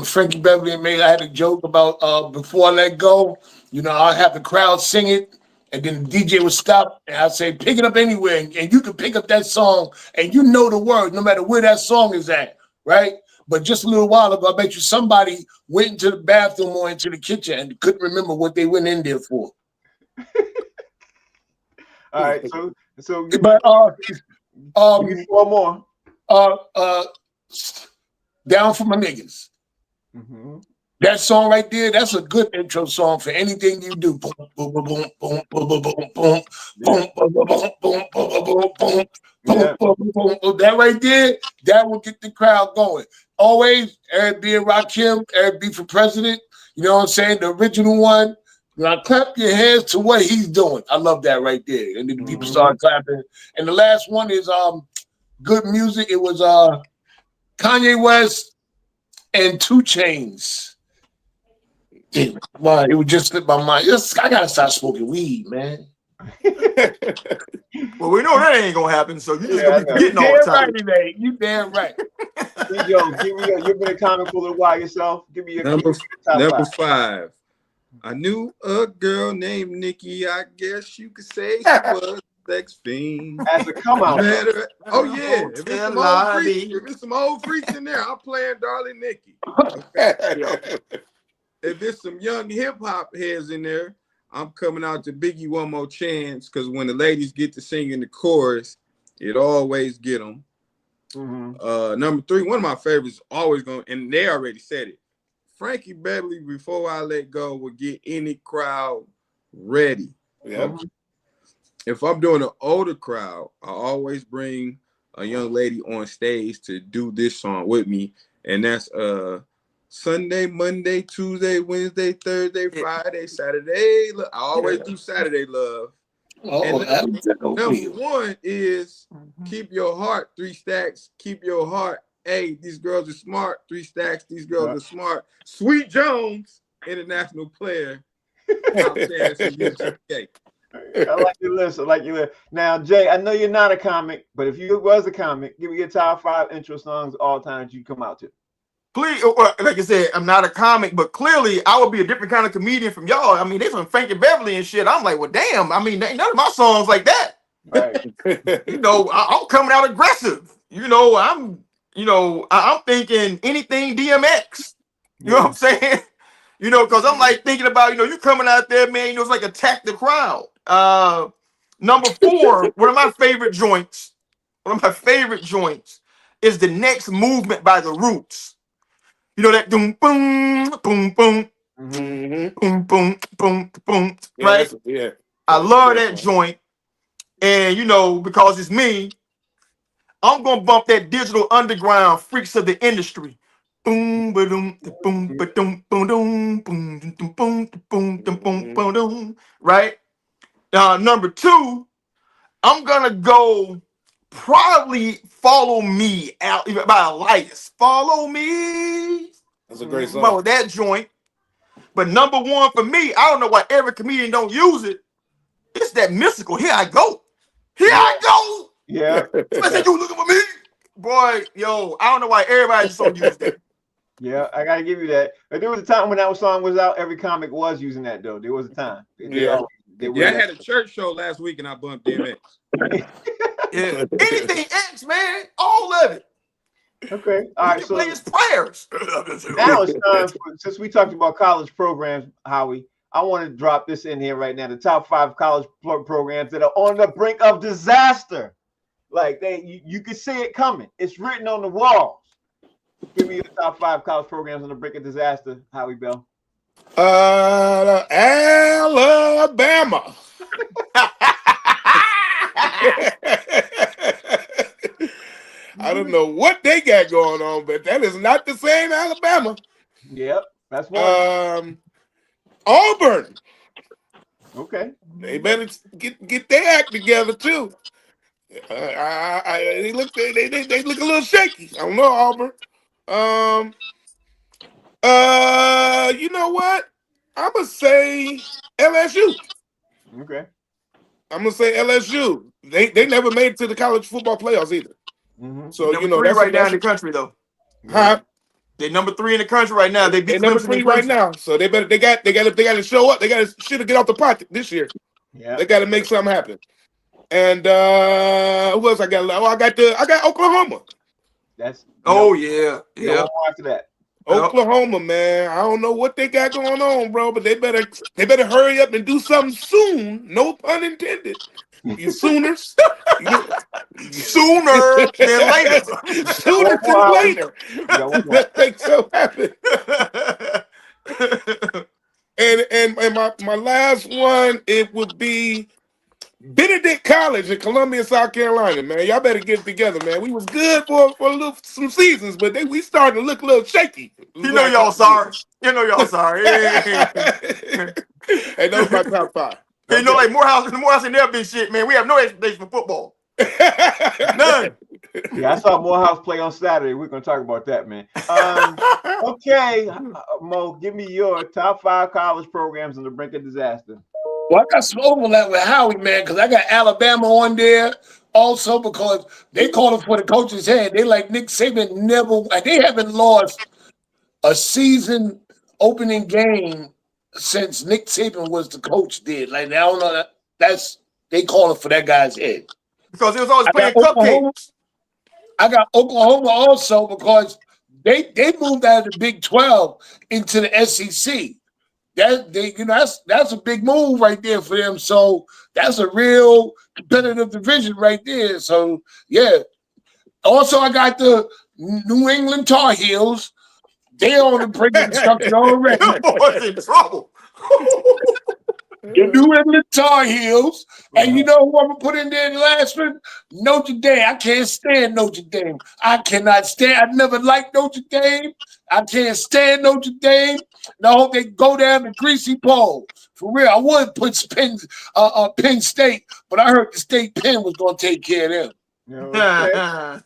Frankie Beverly and Mays. I had a joke about before I let go. I'll have the crowd sing it, and then the DJ would stop, and I'd say, pick it up anywhere, and you can pick up that song, and you know the words, no matter where that song is at, right? But just a little while ago, I bet you somebody went into the bathroom or into the kitchen and couldn't remember what they went in there for. All right, so But give me 4 more. Down for my niggas. Mm-hmm. That song right there, that's a good intro song for anything you do. Boom, boom, boom, boom, boom, boom, boom, boom, boom, boom, boom, boom, boom, boom, boom, boom. That right there, that will get the crowd going. Always, Eric B. and Rakim, Eric B. for president. You know what I'm saying? The original one. Now clap your hands to what he's doing. I love that right there. And then the people start clapping. And the last one is good music. It was Kanye West and 2 Chainz. It would just slip my mind. I gotta stop smoking weed, man. Well, we know that ain't gonna happen, so you just gonna be You getting all the time. right, you damn right. Yo, you've been a comic for a while yourself. Give me your Number top 5. I knew a girl named Nikki. I guess you could say she was a sex fiend. As a come out. Oh yeah, if it's some old freaks in there, I'm playing Darling Nikki. If it's some young hip hop heads in there, I'm coming out to Biggie One More Chance, because when the ladies get to sing in the chorus, it always get them. Mm-hmm. Number 3, one of my favorites, always going, and they already said it. Frankie Beverly, Before I Let Go, will get any crowd ready. Yep. If I'm doing an older crowd, I always bring a young lady on stage to do this song with me, and that's Sunday, Monday, Tuesday, Wednesday, Thursday, Friday, Saturday. I always do Saturday Love. Number 1 is Keep Your Heart, 3 Stacks. Keep Your Heart. Hey, these girls are smart. 3 Stacks. These girls are smart. Sweet Jones, international player. I'm saying some UGK. I like your list. Now, Jay, I know you're not a comic, but if you was a comic, give me your top 5 intro songs all time that you come out to. Please, like I said, I'm not a comic, but clearly I would be a different kind of comedian from y'all. I mean, they from Frankie Beverly and shit. I'm like, well, damn. I mean, ain't none of my songs like that. Right. I'm coming out aggressive. I'm thinking anything DMX. You know what I'm saying? Because I'm like thinking about, you coming out there, man. It's like attack the crowd. Number 4, one of my favorite joints is The Next Movement by The Roots. That boom, boom, boom, boom, boom, boom, boom, boom, right? I love that joint. And, because it's me, I'm going to bump that Digital Underground Freaks of the Industry. Boom, ba-doom, boom, ba-doom, boom, boom, boom, boom, boom, boom, boom, right? Number 2, I'm going to go probably Follow Me out by Elias. Follow Me. That's a great song. Well, that joint. But number 1 for me, I don't know why every comedian don't use it. It's that mystical. Here I go. Here I go. Yeah. I said, you looking for me? Boy, I don't know why everybody just don't use that. Yeah, I gotta give you that. But there was a time when that song was out, every comic was using that though. There was a time. I had a church show last week and I bumped DMX. Yeah. Anything X, man. All of it. Okay. All right. So play his prayers. Now it's time since we talked about college programs, Howie, I want to drop this in here right now. The top 5 college programs that are on the brink of disaster. Like you can see it coming. It's written on the walls. Give me the top 5 college programs on the brink of disaster, Howie Bell. Alabama. I don't know what they got going on, but that is not the same Alabama. Yep, that's one. Auburn. Okay. They better get their act together too. They look they look a little shaky. I don't know Auburn. Um. You know what? I'm gonna say LSU. Okay. I'm gonna say LSU. They never made it to the college football playoffs either. Mm-hmm. So Number you know three right now that's in the country, though. huh? They're number 3 in the country right now. They They beat number Clemson in 3 right Clemson. now. So they got to show up. They got to get off the pot this year. Yeah. They got to make something happen. And who else I got? Oh, I got Oklahoma. That's Oh yeah, yeah. yeah. One more after that. Oklahoma, man. I don't know what they got going on, bro, but they better hurry up and do something soon. No pun intended. You Sooners. Sooner than later. Sooner than later. That makes so happen. And my last one, it would be Benedict College in Columbia, South Carolina, man. Y'all better get it together, man. We was good for some seasons, but we started to look a little shaky. You know y'all sorry. You know y'all sorry. Hey, those my top 5. You know, like Morehouse ain't never been shit, man. We have no expectation for football. None. Yeah, I saw Morehouse play on Saturday. We're gonna talk about that, man. Okay, Mo, give me your top 5 college programs on the brink of disaster. Well, I got some overlap with Howie, man, because I got Alabama on there also because they call it for the coach's head. They like Nick Saban they haven't lost a season opening game since Nick Saban was the coach did. Like, I don't know, they call it for that guy's head. Because he was always playing cupcakes. I got Oklahoma also because they moved out of the Big 12 into the SEC. That's a big move right there for them. So that's a real competitive division right there. So yeah. Also, I got the New England Tar Heels. They on the brink of destruction already. Them boys in trouble. The New England Tar Heels. And you know who I'm going to put in there in the last one? Notre Dame. I can't stand Notre Dame. I cannot stand. I never liked Notre Dame. I can't stand Notre Dame. And I hope they go down the greasy pole. For real. I would put Penn State, but I heard the state Penn was going to take care of them. Okay.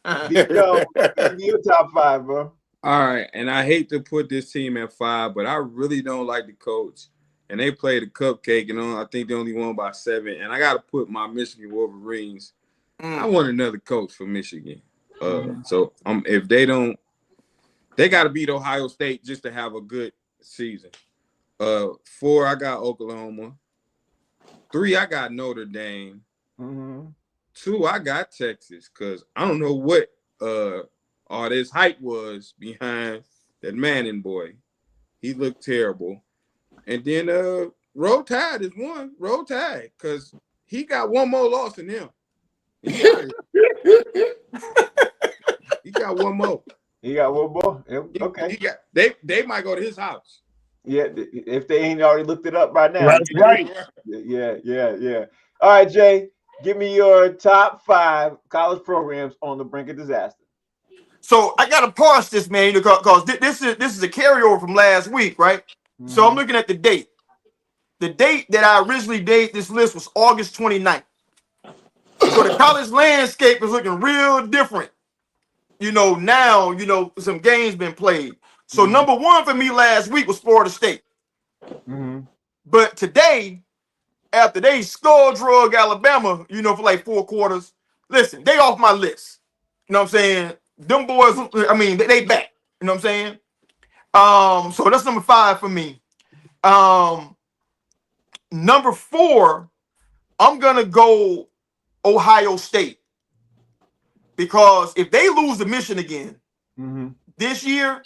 Yo, give me your top 5, bro. All right. And I hate to put this team at 5, but I really don't like the coach. And they played a cupcake, and I think they only won by 7. And I got to put my Michigan Wolverines. I want another coach for Michigan. So if they don't, they got to beat Ohio State just to have a good season. 4, I got Oklahoma. 3, I got Notre Dame. 2, I got Texas because I don't know what all this hype was behind that Manning boy. He looked terrible. And then Roll Tide is 1. Roll Tide, because he got one more loss than him. He got one more. He got one more. Okay. They might go to his house. Yeah, if they ain't already looked it up right now. That's right. Yeah. All right, Jay, give me your top 5 college programs on the brink of disaster. So I gotta parse this, man, because this is a carryover from last week, right? So I'm looking at the date. The date that I originally did this list was August 29th. So the college landscape is looking real different. Now, some games been played. So number 1 for me last week was Florida State. But today, after they skull drug Alabama, for like 4 quarters, listen, they off my list. You know what I'm saying? Them boys, they back. You know what I'm saying? So that's number 5 for me. Number 4, I'm gonna go Ohio State. Because if they lose to Michigan again this year,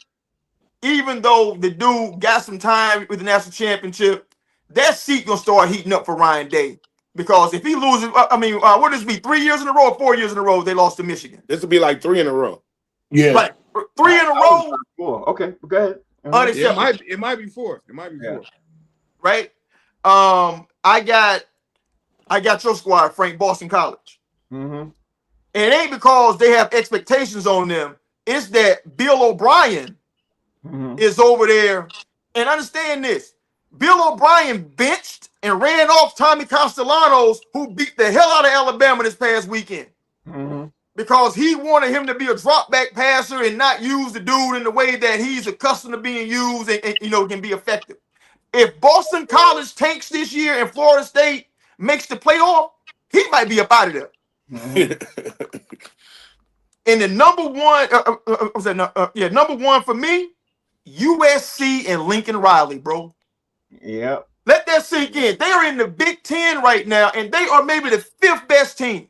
even though the dude got some time with the national championship, that seat gonna start heating up for Ryan Day. Because if he loses, what does it be? 3 years in a row or 4 years in a row they lost to Michigan? This would be like 3 in a row. Yeah. Like 3 in a row? 4. Okay, go ahead. It might be 4. It might be 4. Right? I got your squad, Frank, Boston College. And it ain't because they have expectations on them. It's that Bill O'Brien is over there. And understand this. Bill O'Brien benched and ran off Tommy Castellanos, who beat the hell out of Alabama this past weekend. Because he wanted him to be a drop back passer and not use the dude in the way that he's accustomed to being used and can be effective. If Boston College tanks this year and Florida State makes the playoff, he might be up out of there. And the number one for me, USC and Lincoln Riley, bro. Yeah. Let that sink in. They are in the Big Ten right now, and they are maybe the 5th best team.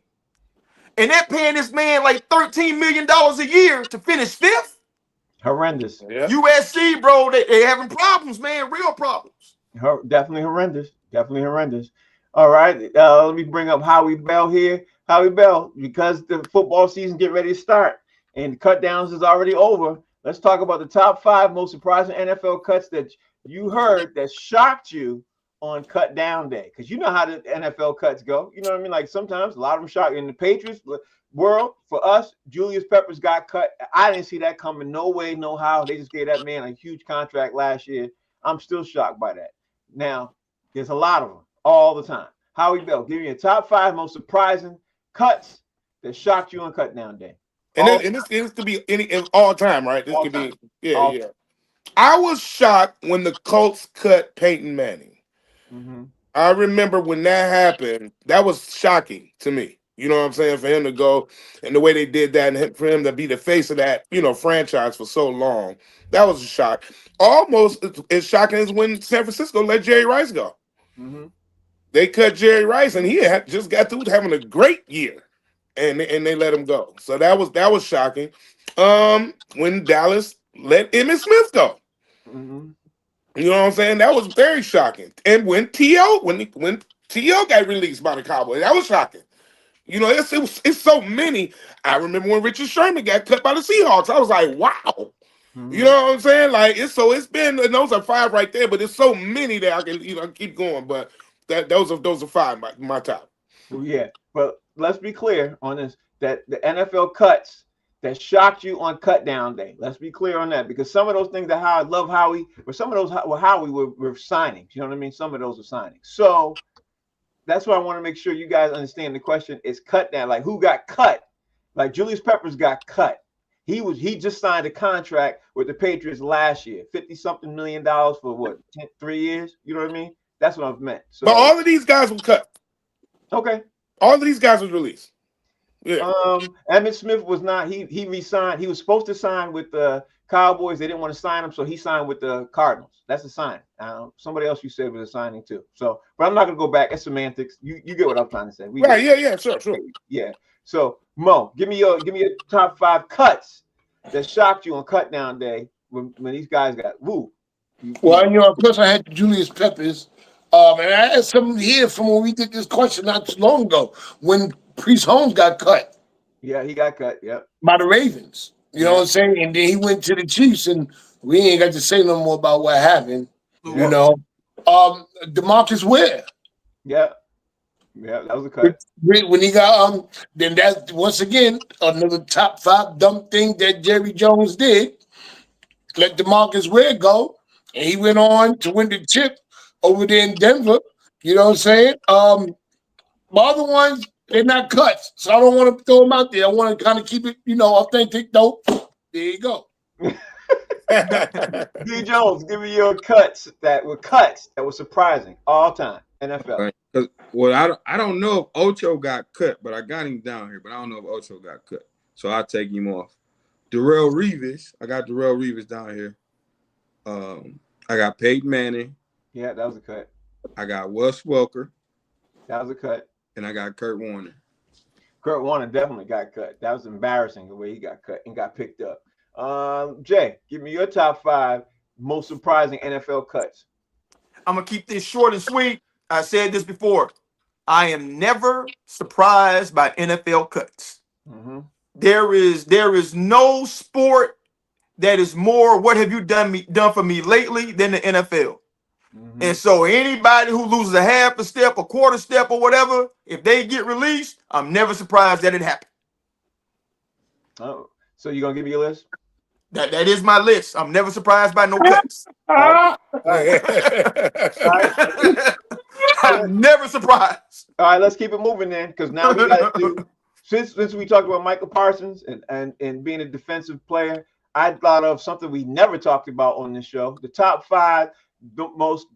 And they're paying this man like $13 million a year to finish 5th. Horrendous. Yeah. USC, bro, they having problems, man, real problems. Definitely horrendous. Definitely horrendous. All right, let me bring up Howie Bell here. Howie Bell, because the football season get ready to start and cut downs is already over, let's talk about the top 5 most surprising NFL cuts that you heard that shocked you on cut down day. Because you know how the NFL cuts go. You know what I mean? Like sometimes a lot of them shock. In the Patriots world, for us, Julius Peppers got cut. I didn't see that coming. No way, no how. They just gave that man a huge contract last year. I'm still shocked by that. Now, there's a lot of them all the time. Howie Bell, give me a top 5 most surprising cuts that shocked you on cut down day. And this could be any all time, right? This All could time. be All yeah. I was shocked when the Colts cut Peyton Manning. I remember when that happened. That was shocking to me. You know what I'm saying? For him to go and the way they did that, and for him to be the face of that, franchise for so long, that was a shock. Almost as shocking as when San Francisco let Jerry Rice go. They cut Jerry Rice, and he had just got through having a great year, and they let him go. So that was shocking. When Dallas let Emmitt Smith go. You know what I'm saying? That was very shocking. And when T.O. got released by the Cowboys, that was shocking. It's so many. I remember when Richard Sherman got cut by the Seahawks. I was like, wow. You know what I'm saying? Like it's been, and those are 5 right there, but it's so many that I can keep going. But those are 5 my top. Well, yeah, but let's be clear on this: that the NFL cuts that shocked you on cut down day. Let's be clear on that, because some of those things that I love Howie, or some of those Howie were signings. You know what I mean? Some of those are signings. So that's why I want to make sure you guys understand the question is cut down. Like who got cut? Like Julius Peppers got cut. He just signed a contract with the Patriots last year, $50-something million for what, 3 years? You know what I mean? That's what I've meant. So, but all of these guys were cut. Okay. All of these guys was released. Yeah. Emmitt Smith was not. He re-signed. He was supposed to sign with the Cowboys. They didn't want to sign him, so he signed with the Cardinals. That's a sign. Somebody else you said was a signing too. So, but I'm not gonna go back. It's semantics. You get what I'm trying to say. Right? Yeah. Sure. Yeah. So Mo, give me your top 5 cuts that shocked you on cut down day when these guys got woo. Well, of course, I had Julius Peppers, and I had some here from when we did this question not too long ago when Priest Holmes got cut. Yeah, he got cut. Yep. By the Ravens. You know what I'm saying? And then he went to the Chiefs, and we ain't got to say no more about what happened. You know, DeMarcus Ware. Yeah, that was a cut. When he got then that once again another top 5 dumb thing that Jerry Jones did. Let DeMarcus Ware go, and he went on to win the chip over there in Denver. You know what I'm saying? The other ones, they're not cuts, so I don't want to throw them out there. I want to kind of keep it, authentic. Though, there you go. D. Jones, give me your cuts that were surprising all time NFL. Right. Well, I don't know if Ocho got cut, but I got him down here. But I don't know if Ocho got cut, so I'll take him off. Darrelle Revis, I got Darrelle Revis down here. I got Peyton Manning. Yeah, that was a cut. I got Wes Welker. That was a cut. And I got Kurt Warner. Kurt Warner definitely got cut. That was embarrassing the way he got cut and got picked up. Jay, give me your top 5 most surprising NFL cuts. I'm gonna keep this short and sweet. I said this before. I am never surprised by NFL cuts. There is no sport that is more what have you done for me lately than the NFL. And so anybody who loses a half a step, a quarter step, or whatever, if they get released, I'm never surprised that it happened. Oh, so you gonna give me your list? That is my list. I'm never surprised by no cuts. I'm never surprised. All right, let's keep it moving then, because now we got to do. Since we talked about Micah Parsons and being a defensive player, I thought of something we never talked about on this show: the top 5 most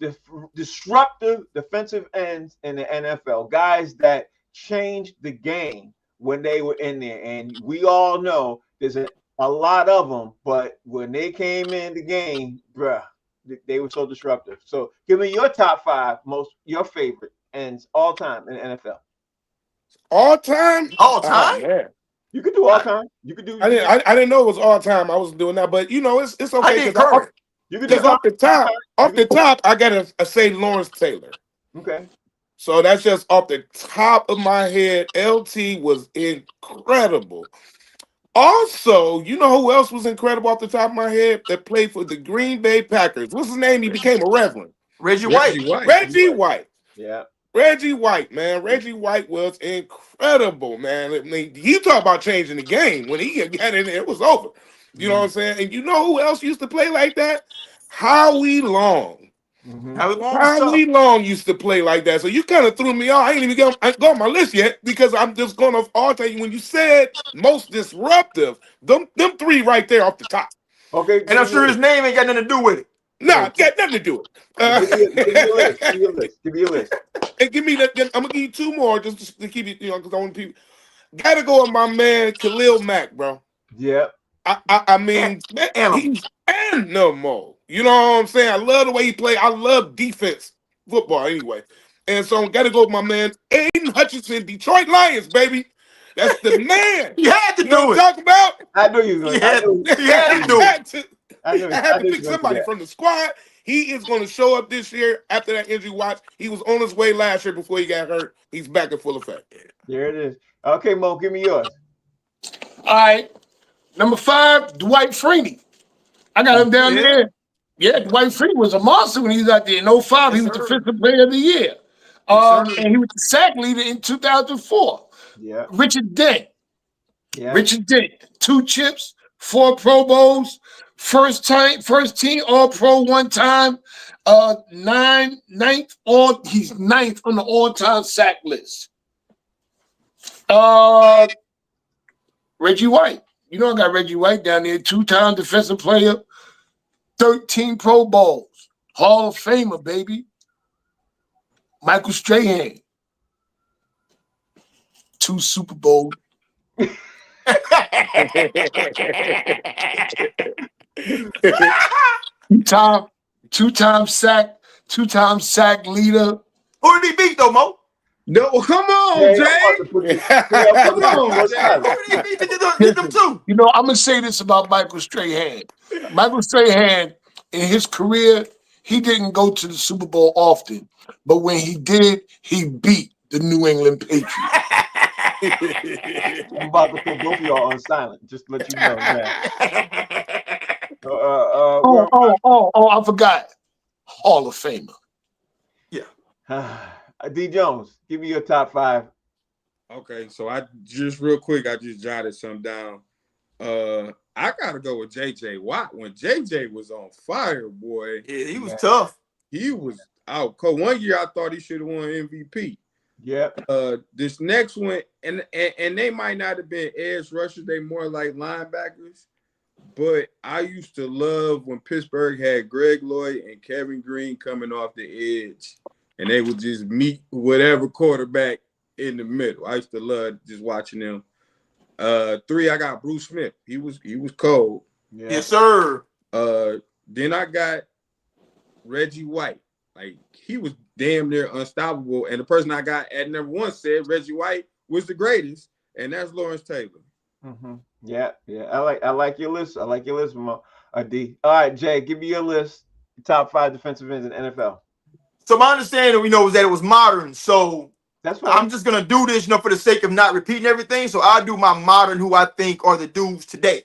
disruptive defensive ends in the NFL, guys that changed the game when they were in there. And we all know there's a lot of them, but when they came in the game, bruh, they were so disruptive. So give me your top 5 your favorite ends all time in the NFL. All time? All time? Oh, man. You could do all time. You could do. I didn't know it was all time. I wasn't doing that, but it's okay. I did current. You could do Off the top, I gotta say Lawrence Taylor. Okay. So that's just off the top of my head. LT was incredible. Also, you know who else was incredible off the top of my head that played for the Green Bay Packers? What's his name? He became a reverend. Reggie White. Reggie White. Yeah. Reggie White, man. Reggie White was incredible, man. I mean, you talk about changing the game. When he got in there, it was over. You know what I'm saying? And you know who else used to play like that? Howie Long. Mm-hmm. Howie Long used to play like that. So you kind of threw me off. I ain't even go on my list yet because I'm just going to alter you. When you said most disruptive, them 3 right there off the top. Okay. And I'm sure his name ain't got nothing to do with it. Nah, got nothing to do with it. Give me a list. Give me a list. And give me that. I'm gonna give you 2 more just to keep it, because I want people. Gotta go with my man Khalil Mack, bro. Yeah. I mean, he's animal. You know what I'm saying? I love the way he played. I love defense football anyway. And so I gotta go with my man Aiden Hutchinson, Detroit Lions, baby. That's the man. You had to You know do what it. I'm talking about? I knew you was going You had to do it. I had to pick somebody from the squad. He is going to show up this year after that injury watch. He was on his way last year before he got hurt. He's back in full effect. There it is. Okay, Mo, give me yours. All right. Number 5, Dwight Freeney. I got him down there. Yeah, Dwight Freeney was a monster when he was out there. In 2005, he was Defensive Player of the Year. And he was the sack leader in 2004. Yeah. Richard Dent. Yeah. Richard Dent. 2 chips, 4 Pro Bowls, first team All-Pro 1 time, he's 9th on the all-time sack list. Reggie White. You know I got Reggie White down there, 2-time defensive player, 13 Pro Bowls, Hall of Famer, baby. Michael Strahan, 2 Super Bowls. Two-time sack leader. Who did he beat though, Mo? No, come on, Jay. Come on, Jay. Who did he beat? Get them 2. You know, I'm gonna say this about Michael Strahan. Michael Strahan, in his career, he didn't go to the Super Bowl often, but when he did, he beat the New England Patriots. I'm about to put both of y'all on silent, just to let you know, man. I forgot. Hall of Famer. Yeah. D. Jones, give me your top 5. Okay, so I just jotted some down. I gotta go with JJ Watt. When JJ was on fire, boy. Yeah, he was tough. He was out cold. One year I thought he should have won MVP. Yep. This next one, and they might not have been edge rushers, they more like linebackers. But I used to love when Pittsburgh had Greg Lloyd and Kevin Green coming off the edge, and they would just meet whatever quarterback in the middle. I used to love just watching them. 3, I got Bruce Smith. He was cold. Yeah. Yes, sir. Then I got Reggie White. Like, he was damn near unstoppable. And the person I got at number 1 said Reggie White was the greatest, and that's Lawrence Taylor. Mm-hmm. Yeah. I like your list. I like your list, D. All right, Jay, give me your list. Top 5 defensive ends in the NFL. So my understanding, was that it was modern. So that's fine. I'm just gonna do this, for the sake of not repeating everything. So I'll do my modern, who I think are the dudes today.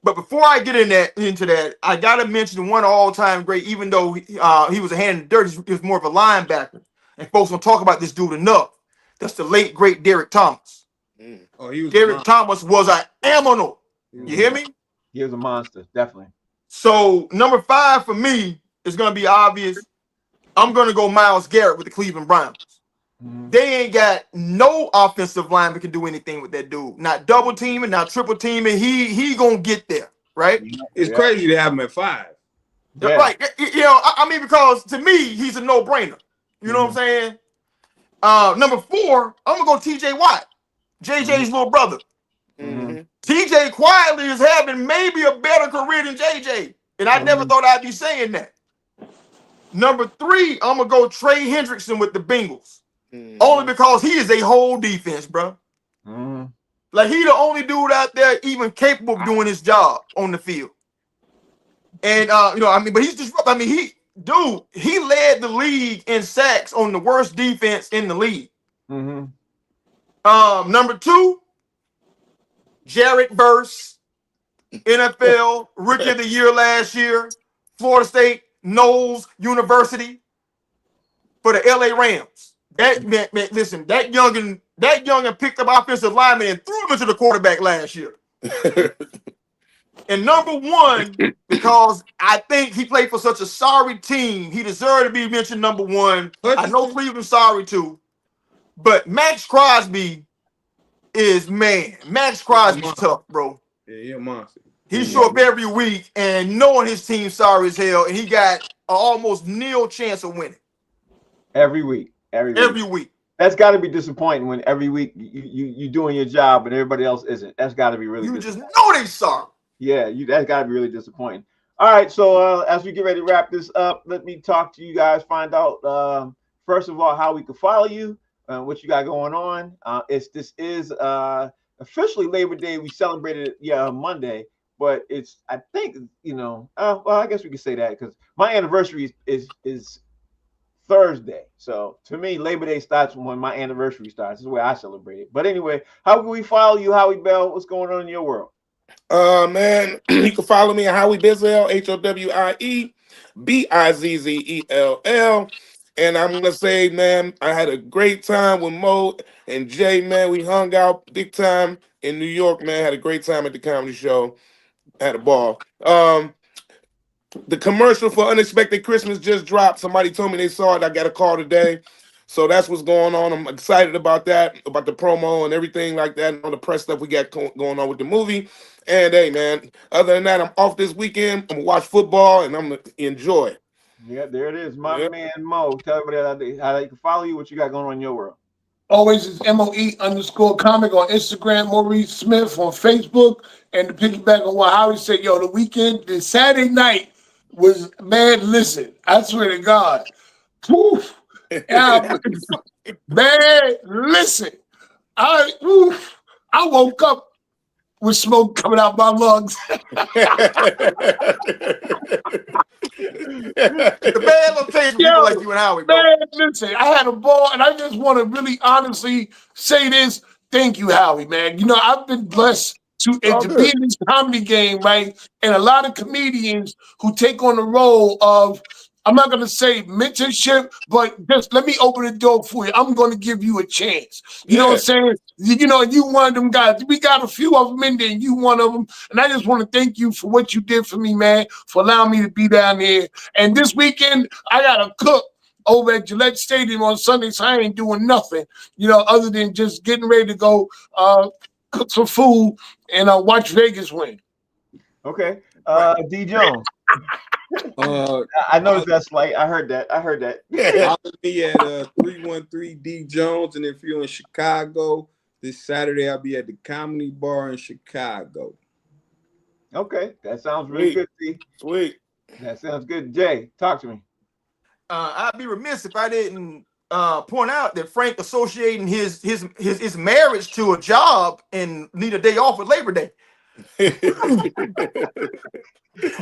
But before I get into that, I gotta mention one all-time great. Even though he was a hand in the dirt, he was more of a linebacker, and folks don't talk about this dude enough. That's the late great Derek Thomas. Oh, he was Derek Thomas was an animal. You hear me? He was a monster, definitely. So number 5 for me is going to be obvious. I'm going to go Myles Garrett with the Cleveland Browns. Mhm. They ain't got no offensive line that can do anything with that dude. Not double teaming, not triple teaming. He gonna get there, right? It's crazy to have him at 5. Yeah. Right. I mean, because to me, he's a no-brainer. You know what I'm saying? Number 4, I'm gonna go TJ Watt, JJ's little brother. Mhm. TJ quietly is having maybe a better career than JJ. And I never thought I'd be saying that. Number 3, I'm gonna go Trey Hendrickson with the Bengals. Only because he is a whole defense, bro. Like, he the only dude out there even capable of doing his job on the field. And but he's just, he led the league in sacks on the worst defense in the league. Number 2, Jarrett Burse, NFL Rookie of the Year last year, Florida State Knowles University for the LA Rams. That man, listen, that youngin picked up offensive lineman and threw him into the quarterback last year. And number 1, because I think he played for such a sorry team, he deserved to be mentioned number 1. I know Cleveland's sorry too, but Max Crosby's tough, bro. Yeah, he a monster. He show up every week and knowing his team's sorry as hell, and he got an almost nil chance of winning. Every week. That's got to be disappointing when every week you doing your job and everybody else isn't. That's got to be really. You just know they sorry. Yeah, that's got to be really disappointing. All right, so as we get ready to wrap this up, let me talk to you guys. Find out first of all how we can follow you, what you got going on. This is officially Labor Day. We celebrated it Monday, but it's I think well, I guess we could say that because my anniversary is Thursday. So to me, Labor Day starts when my anniversary starts. This is the way I celebrate it. But anyway, how can we follow you, Howie Bell? What's going on in your world? Man, you can follow me at Howie Bizzell, HOWIE BIZZELL. And I'm gonna say, man, I had a great time with Mo and Jay, man. We hung out big time in New York, man. Had a great time at the comedy show. Had a ball. The commercial for Unexpected Christmas just dropped. Somebody told me they saw it. I got a call today. So that's what's going on. I'm excited about that, about the promo and everything like that, and all the press stuff we got going on with the movie. And hey, man, other than that, I'm off this weekend. I'm going to watch football, and I'm going to enjoy it. Yeah, there it is. My man, Mo. Tell everybody how they can follow you, what you got going on in your world. Always is MOE_comic on Instagram, Maurice Smith on Facebook. And to piggyback on what Howard said, the Saturday night was, man, listen, I swear to God. Poof. Man, listen. I woke up with smoke coming out my lungs. The bad location people like you and Howie, bro. Man, listen, I had a ball, and I just want to really honestly say this. Thank you, Howie, man. I've been blessed to be in this comedy game, right? And a lot of comedians who take on the role of, I'm not going to say mentorship, but just let me open the door for you. I'm going to give you a chance. You know what I'm saying? You one of them guys. We got a few of them in there, and you one of them. And I just want to thank you for what you did for me, man, for allowing me to be down here. And this weekend, I got to cook over at Gillette Stadium on Sunday, so I ain't doing nothing, other than just getting ready to go cook some food and watch Vegas win. Okay. D. Jones. I noticed that's like I heard that. I'll be at 313 D Jones, and if you're in Chicago this Saturday, I'll be at the Comedy Bar in Chicago. Okay, that sounds really good. D. Sweet. That sounds good. Jay, talk to me. I'd be remiss if I didn't point out that Frank associating his marriage to a job and need a day off with Labor Day.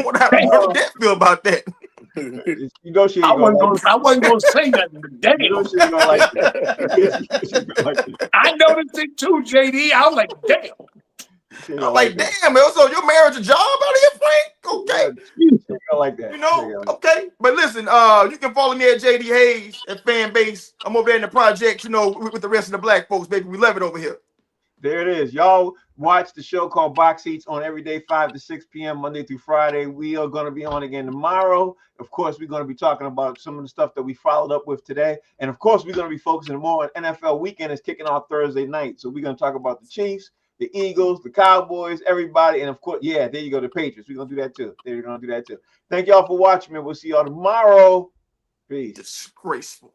What happened? How did that feel about that? She ain't I wasn't gonna say nothing, but damn. She ain't gonna like that. I noticed it too, JD. I was like, damn. I'm like, damn, man. So your marriage a job out here, Frank? Okay. She ain't gonna like that. Okay. But listen, you can follow me at JD Hayes at Fan Base. I'm over there in the project, with the rest of the black folks, baby. We love it over here. There it is. Y'all watch the show called Box Seats on every day, 5 to 6 p.m. Monday through Friday. We are going to be on again tomorrow. Of course, we're going to be talking about some of the stuff that we followed up with today. And of course, we're going to be focusing more on NFL weekend is kicking off Thursday night. So we're going to talk about the Chiefs, the Eagles, the Cowboys, everybody. And of course, yeah, there you go, the Patriots. We're going to do that too. They're going to do that too. Thank y'all for watching, man. We'll see y'all tomorrow. Peace. Disgraceful.